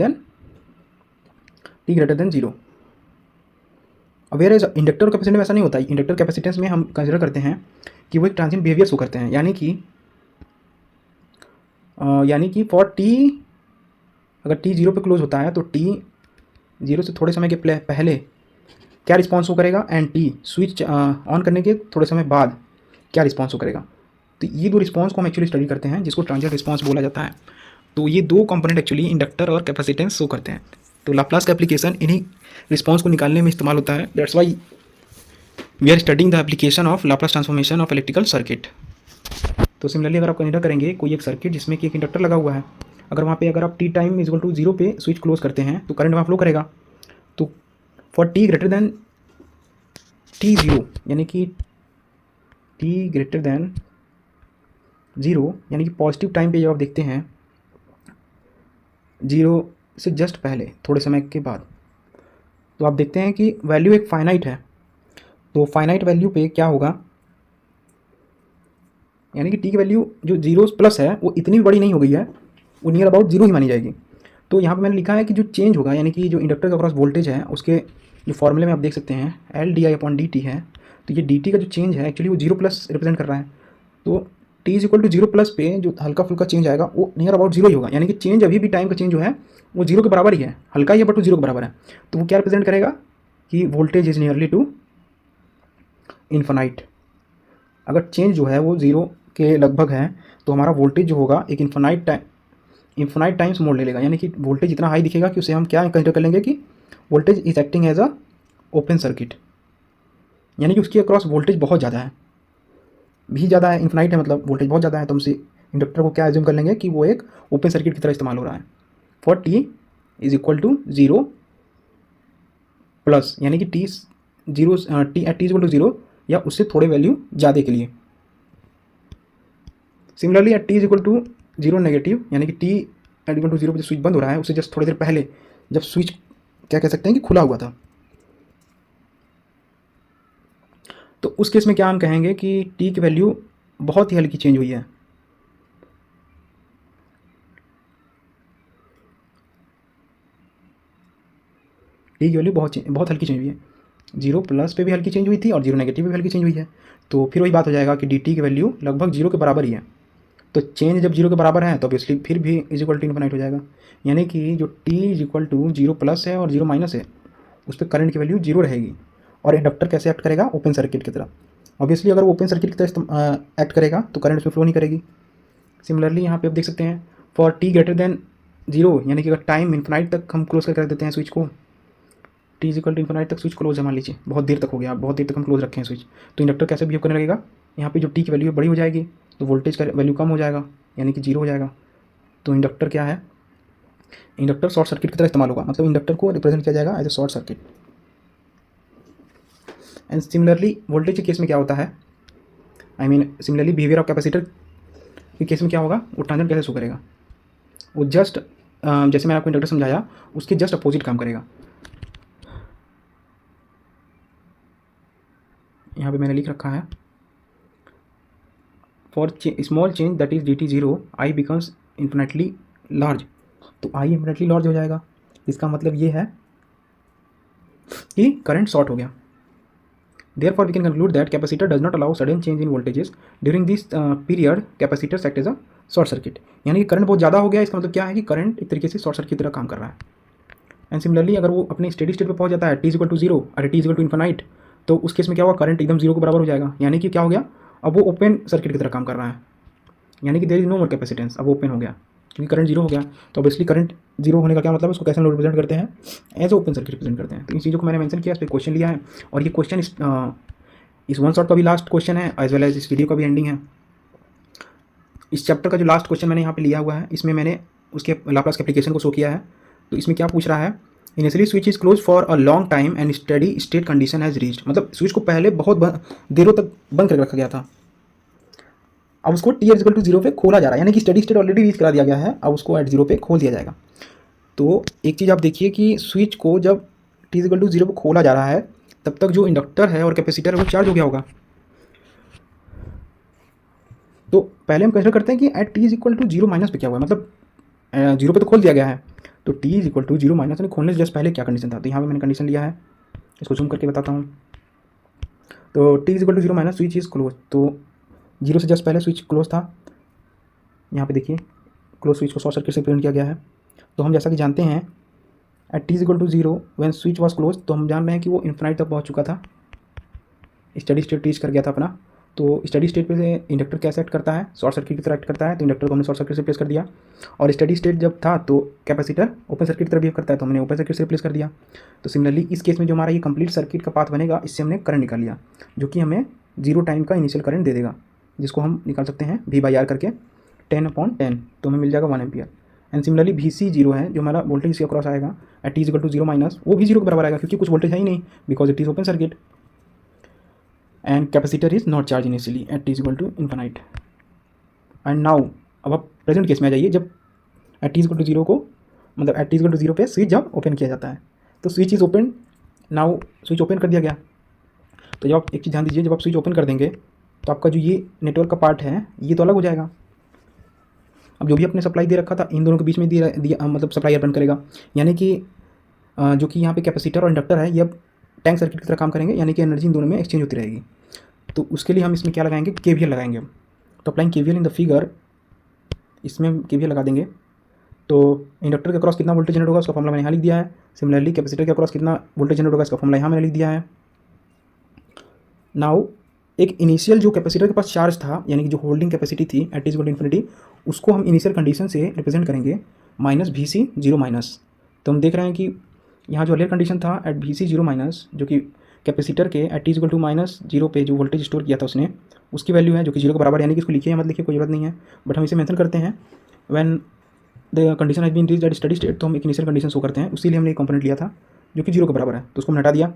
than zero. Where as inductor और कैपेसिटेंस में ऐसा नहीं होता है। इंडक्टर कैपेसिटेंस में हम कंसिडर करते हैं कि वो एक ट्रांजिएंट बिहेवियर शो करते हैं, यानी कि फॉर टी अगर टी जीरो पे क्लोज होता है तो टी जीरो से थोड़े समय के पहले क्या रिस्पॉन्स हो करेगा एंड टी स्विच ऑन करने के थोड़े समय बाद क्या रिस्पॉन्स हो करेगा। तो ये दो रिस्पॉन्स को हम एक्चुअली स्टडी करते हैं जिसको ट्रांजिएंट रिस्पॉन्स बोला जाता है। तो ये दो कंपोनेंट एक्चुअली इंडक्टर और कैपेसिटेंस शो करते हैं। तो लाप्लास का एप्लीकेशन इन्हीं रिस्पॉन्स को निकालने में इस्तेमाल होता है। That's why we are studying the application of Laplace transformation of electrical circuit. तो सिमिलरली अगर आप कंसिडर करेंगे कोई एक सर्किट जिसमें कि एक इंडक्टर लगा हुआ है, अगर वहाँ पे अगर आप t time is equal to zero पे स्विच क्लोज करते हैं तो करंट वहाँ फ्लो करेगा। तो for t greater than t zero, यानी कि टी ग्रेटर देन जीरो, यानी कि पॉजिटिव टाइम पे जब आप देखते हैं जीरो से जस्ट पहले थोड़े समय के बाद, तो आप देखते हैं कि वैल्यू एक फाइनाइट है। तो फाइनाइट वैल्यू पे क्या होगा, यानी कि टी की वैल्यू जो जीरो प्लस है वो इतनी बड़ी नहीं हो गई है, वो नियर अबाउट जीरो ही मानी जाएगी। तो यहाँ पे मैंने लिखा है कि जो चेंज होगा, यानी कि जो इंडक्टर का क्रॉस वोल्टेज है उसके जो फॉर्मूले में आप देख सकते हैं L D I upon D T है, तो ये डी टी का जो चेंज है एक्चुअली वो जीरो प्लस रिप्रेजेंट कर रहा है। तो t is equal to zero plus पे जो हल्का फुल्का चेंज आएगा वो नियर अबाउट जीरो ही होगा, यानी कि चेंज अभी भी टाइम का चेंज जो है वो जीरो के बराबर ही है, हल्का ही है बट वो जीरो के बराबर है। तो वो क्या रिप्रेजेंट करेगा कि voltage is nearly to infinite. अगर चेंज जो है वो जीरो के लगभग है तो हमारा वोल्टेज जो होगा एक इन्फिनाइट टाइम्स मोड ले लेगा, यानी कि वोल्टेज इतना हाई दिखेगा कि उसे हम क्या कंसिडर कर लेंगे कि voltage is acting as a open circuit, यानी कि उसके अक्रॉस वोल्टेज बहुत ज़्यादा है, इन्फिनाइट है मतलब वोल्टेज बहुत ज़्यादा है, तो हम इंडक्टर को क्या एज्यूम कर लेंगे कि वो एक ओपन सर्किट की तरह इस्तेमाल हो रहा है for t is equal to zero plus, यानी कि t zero t at t is equal to zero या उससे थोड़े वैल्यू ज़्यादा के लिए। Similarly at t is equal to zero negative, यानी कि t at equal to zero पर जो स्विच बंद हो रहा है उससे जस्ट थोड़ी देर पहले जब स्विच क्या कह सकते हैं कि खुला हुआ था, तो उस केस में क्या हम कहेंगे कि टी की वैल्यू बहुत ही हल्की चेंज हुई है। टी की वैल्यू बहुत हल्की चेंज हुई है, जीरो प्लस पे भी हल्की चेंज हुई थी और जीरो नेगेटिव पे भी हल्की चेंज हुई है। तो फिर वही बात हो जाएगा कि डी टी की वैल्यू लगभग जीरो के बराबर ही है। तो चेंज जब जीरो के बराबर है तो ऑब्वियसली फिर भी इज इक्वल टू इन्फिनाइट हो जाएगा, यानी कि जो t is equal to zero plus है और जीरो माइनस है उस पर करंट की वैल्यू जीरो रहेगी। और इंडक्टर कैसे एक्ट करेगा, ओपन सर्किट की तरह। ऑब्वियसली अगर वो ओपन सर्किट की तरह एक्ट करेगा तो करंट उसमें फ्लो नहीं करेगी। सिमिलरली यहाँ पे आप देख सकते हैं for t greater than zero, यानी कि अगर टाइम इन्फिनाइट तक हम क्लोज कर देते हैं स्विच को, t is equal to infinite तक स्विच क्लोज है मान लीजिए, बहुत देर तक हो गया, बहुत देर तक हम क्लोज रखे हैं स्विच, तो इंडक्टर कैसे बिहेव करने लगेगा, यहाँ पे जो टी की वैल्यू बड़ी हो जाएगी तो वोल्टेज का वैल्यू कम हो जाएगा, यानी कि जीरो हो जाएगा। तो इंडक्टर क्या है, इंडक्टर शॉर्ट सर्किट की तरह इस्तेमाल होगा, मतलब इंडक्टर को रिप्रेजेंट किया जाएगा as a short circuit. And similarly voltage के केस में क्या होता है, सिमिलरली बिहेवियर ऑफ कैपेसिटर के केस में क्या होगा, वो ट्रांजिएंट कैसे शो करेगा, वो जस्ट जैसे मैंने आपको इंडक्टर समझाया उसके जस्ट अपोजिट काम करेगा। यहाँ पे मैंने लिख रखा है for small change that is D T zero I becomes infinitely large, तो आई इन्फिनेटली लार्ज हो जाएगा। इसका मतलब ये है कि करंट शॉर्ट हो गया। Therefore, we can conclude that capacitor does not allow sudden change in voltages during this period. Capacitor act as a short circuit, यानी कि करंट बहुत ज़्यादा हो गया, इसका मतलब क्या है कि करंट एक तरीके से शॉर्ट सर्किट की तरह काम कर रहा है। एंड सिमिलरली अगर वो अपने स्टेडी स्टेट पे पहुंच जाता है टी इक्वल टू जीरो और टी इक्वल टू इन्फिनाइट, तो उस केस में क्या होगा, करंट एकदम जीरो के बराबर हो जाएगा, यानी कि क्या हो गया, अब वो ओपन सर्किट की तरह काम कर रहा है, यानी कि there is no more capacitance, अब ओपन हो गया। क्योंकि करंट जीरो हो गया। तो ऑब्वियसली करंट जीरो होने का क्या मतलब है, उसको कैसे हम रिप्रेजेंट करते हैं, एज ओपन सर्किट रिप्रेजेंट करते हैं। तो इन चीज़ों को मैंने मेंशन किया, इस पर क्वेश्चन लिया है, और ये क्वेश्चन इस वन शॉट का भी लास्ट क्वेश्चन है, एज वेल एज इस वीडियो का भी एंडिंग है। इस चैप्टर का जो लास्ट क्वेश्चन मैंने यहाँ पे लिया हुआ है, इसमें मैंने उसके लाप्लास के एप्लीकेशन को शो किया है। तो इसमें क्या पूछ रहा है, initially switch is close for a long time and steady state condition has reached, मतलब स्विच को पहले बहुत देरों तक बंद करके रखा गया था, अब उसको टी इक्वल टू जीरो पे खोला जा रहा है, यानी कि स्टडी स्टेट ऑलरेडी रीच करा दिया गया है, अब उसको एट जीरो पे खोल दिया जाएगा। तो एक चीज़ आप देखिए कि स्विच को जब टी इक्वल टू जीरो पे खोला जा रहा है, तब तक जो इंडक्टर है और कैपेसिटर है वो चार्ज हो गया होगा। तो पहले हम कंसिडर करते हैं कि at t is equal to zero minus पे क्या हुआ है, मतलब जीरो पे तो खोल दिया गया है, तो t is equal to zero minus, यानी खोलने से जस्ट पहले क्या कंडीशन था। तो यहाँ पे मैंने कंडीशन लिया है, इसको जूम करके बताता हूँ। तो t is equal to zero minus switch is close, तो जीरो से जस्ट पहले स्विच क्लोज था। यहाँ पे देखिए क्लोज स्विच को शॉर्ट सर्किट से प्रिंट किया गया है। तो हम जैसा कि जानते हैं at t is equal to zero when switch was close, तो हम जान रहे हैं कि वो इन्फिनाइट तक पहुँच चुका था, स्टडी स्टेट रीच कर गया था अपना। तो स्टडी स्टेट पे से इंडक्टर कैसे एक्ट करता है, शॉर्ट सर्किट की तरह एक्ट करता है, तो इंडक्टर को हमने शॉर्ट सर्किट से रिप्लेस कर दिया। और स्टडी स्टेट जब था तो कैपेसिटर ओपन सर्किट की तरह बिहेव करता है, तो हमने ओपन सर्किट से रिप्लेस कर दिया। तो सिमिलरली इस केस में जो हमारा ये कंप्लीट सर्किट का पाथ बनेगा, इससे हमने करंट निकाल लिया, जो कि हमें जीरो टाइम का इनिशियल करंट दे देगा, जिसको हम निकाल सकते हैं V/R करके 10/10, तो हमें मिल जाएगा 1 ampere. And similarly VC zero है, जो हमारा वोल्टेज इसके अक्रॉस आएगा at t is equal to zero minus, वो भी जीरो के बराबर आएगा, क्योंकि कुछ वोल्टेज है ही नहीं, because it is open circuit. And capacitor is not charge initially at t is equal to infinite. And now अब आप प्रेजेंट केस में आ जाइए, जब at t is equal to zero को, मतलब at t is equal to zero पे switch जब ओपन किया जाता है, तो switch is open, now switch open कर दिया गया। तो जब आप एक चीज़ ध्यान दीजिए, जब आप स्विच ओपन कर देंगे तो आपका जो ये नेटवर्क का पार्ट है ये तो अलग हो जाएगा। अब जो भी अपने सप्लाई दे रखा था इन दोनों के बीच में दिया मतलब सप्लाई बंद करेगा, यानी कि जो कि यहाँ पे कैपेसिटर और इंडक्टर है ये अब टैंक सर्किट की तरह काम करेंगे, यानी कि एनर्जी इन दोनों में एक्सचेंज होती रहेगी। तो उसके लिए हम इसमें क्या लगाएंगे, KVL लगाएंगे। तो applying KVL in the figure, इसमें हम KVL लगा देंगे। तो इंडक्टर के अक्रॉस कितना वोल्टेज जनरेट होगा उसका फॉर्मूला मैंने यहाँ लिख दिया है। सिमिलरली कैपेसिटर के अक्रॉस कितना वोल्टेज जनरेट होगा इसका फॉर्मूला यहाँ मैंने लिख दिया है। नाउ एक इनिशियल जो कैपेसिटर के पास चार्ज था, यानी कि जो होल्डिंग कैपेसिटी थी at is equal to infinity, उसको हम इनिशियल कंडीशन से रिप्रेजेंट करेंगे माइनस VC जीरो माइनस। तो हम देख रहे हैं कि यहाँ जो अर्लियर कंडीशन था एट VC जीरो माइनस, जो कि कैपेसिटर के at is equal to minus zero पे जो वोल्टेज स्टोर किया था उसने, उसकी वैल्यू है जो कि जीरो के बराबर, यानी कि इसको लिखिए मत लिखिए कोई जरूरत नहीं है, बट हम इसे मेंशन करते हैं। When the condition has been reached at steady state, तो हम एक इनिशियल कंडीशन शो करते हैं, उसी लिए हमने एक कंपोनेंट लिया था जो कि जीरो के बराबर है, तो उसको हमने हटा दिया।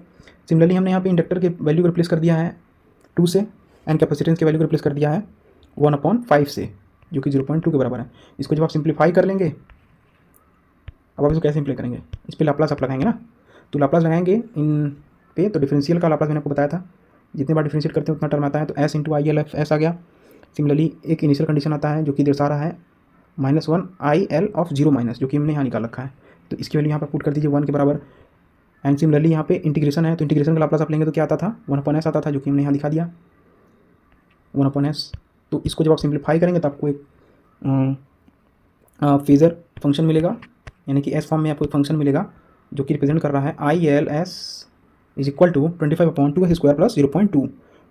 सिमिलरली हमने यहाँ पे इंडक्टर के वैल्यू को रिप्लेस कर दिया है 2 से, एंड कैपेसिटेंस के वैल्यू को रिप्लेस कर दिया है 1/5 से, जो कि 0.2 के बराबर है। इसको जब आप सिंप्लीफाई कर लेंगे, अब आप इसको कैसे सिंप्लीफाई करेंगे, इस पर लाप्लास आप लगाएंगे ना, तो लाप्लास लगाएंगे इन पे, तो डिफरेंशियल का लाप्लास मैंने आपको बताया था, जितने बार डिफरेंशिएट करते हैं उतना टर्म आता है, तो S इंटू IL S आ गया। सिमिलरली एक इनिशियल कंडीशन आता है जो कि दर्शा रहा है -1 IL ऑफ जीरो माइनस, जो कि हमने यहाँ निकाल रखा है, तो इसकी वैल्यू यहाँ पर पुट कर दीजिए 1 के बराबर। एंड सिमिलरली यहाँ पे इंटीग्रेशन है, तो इंटीग्रेशन का लाप्लास आप लेंगे तो क्या आता था 1/s आता था, जो कि हमने यहाँ दिखा दिया 1/s। तो इसको जब आप सिंप्लीफाई करेंगे तो आपको एक फेजर फंक्शन मिलेगा, यानी कि S फॉर्म में आपको एक फंक्शन मिलेगा जो कि रिप्रेजेंट कर रहा है ILS is equal to 25/2s² plus 0.2।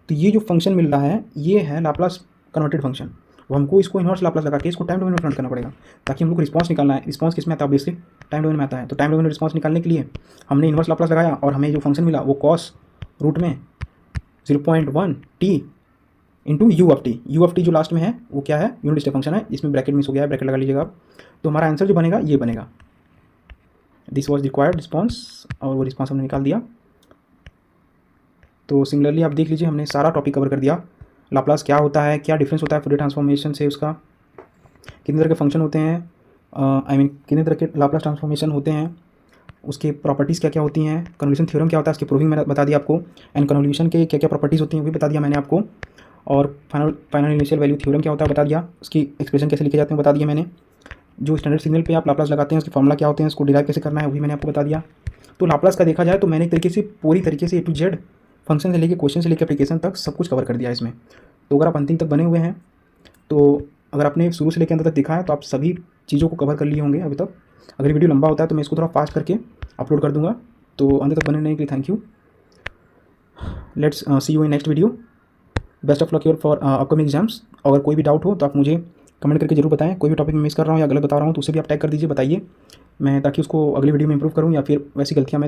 तो ये जो फंक्शन मिल रहा है ये है लाप्लास कन्वर्टेड फंक्शन। वो हमको इसको इन्वर्स लाप्लास लगा के इसको टाइम डोमेन में कन्वर्ट करना पड़ेगा, ताकि हम लोग को रिस्पॉन्स निकालना है। रिस्पॉन्स किस में आता है, ऑब्वियसली टाइम डोमेन में आता है। तो टाइम डोमेन में रिस्पॉन्स निकालने के लिए हमने इन्वर्स लाप्लास लगाया, और हमें जो फंक्शन मिला वो कॉस रूट में 0.1 t into U of T जो लास्ट में है वो क्या है, यूनिट स्टेप फंक्शन है, इसमें ब्रैकेट मिस हो गया है, ब्रैकेट लगा लीजिएगा आप। तो हमारा आंसर जो बनेगा ये बनेगा, दिस वॉज रिक्वायर्ड रिस्पॉन्स, और वो रिस्पॉन्स हमने निकाल दिया। तो सिमिलरली आप देख लीजिए हमने सारा टॉपिक कवर कर दिया। लाप्लास क्या होता है, क्या डिफरेंस होता है फूरियर ट्रांसफॉर्मेशन से, उसका कितने तरह के फंक्शन होते हैं, कितने तरह के लाप्लास ट्रांसफॉर्मेशन होते हैं, उसके प्रॉपर्टीज़ क्या क्या होती हैं, कन्वोल्यूशन थ्योरम क्या होता है, उसकी प्रूविंग मैंने बता दिया आपको, एंड कन्वोल्यूशन के क्या क्या प्रॉपर्टीज़ होती हैं वो भी बता दिया मैंने आपको, और फाइनल इनिशियल वैल्यू थ्योरम क्या होता है बता दिया, उसकी एक्सप्रेशन कैसे लिखे जाते हैं बता दिया मैंने, जो स्टैंडर्ड सिग्नल पे आप लाप्लास लगाते हैं उसके फॉर्मूला क्या होते हैं, उसको डिराइव कैसे करना है वो भी मैंने आपको बता दिया। तो लाप्लास का देखा जाए तो मैंने एक तरीके से पूरी तरीके से A to Z फंक्शन से लेकर क्वेश्चन से लेकर एप्लीकेशन तक सब कुछ कवर कर दिया है इसमें। तो अगर आप अंतिम तक बने हुए हैं, तो अगर आपने शुरू से लेकर अंत तक देखा है तो आप सभी चीज़ों को कवर कर लिए होंगे अभी तक। अगर वीडियो लंबा होता है तो मैं इसको थोड़ा फास्ट करके अपलोड कर दूंगा। तो अंत तक बने रहने के लिए thank you. Let's see you in next video. Best of luck your for upcoming exams. अगर कोई भी डाउट हो तो आप मुझे कमेंट करके जरूर बताएं। कोई भी टॉपिक मिस कर रहा हूँ या गलत बता रहा हूँ तो उसे भी आप टैग कर दीजिए, बताइए मैं, ताकि उसको अगली वीडियो में इंप्रूव करूँ या फिर वैसी गलतियाँ मैं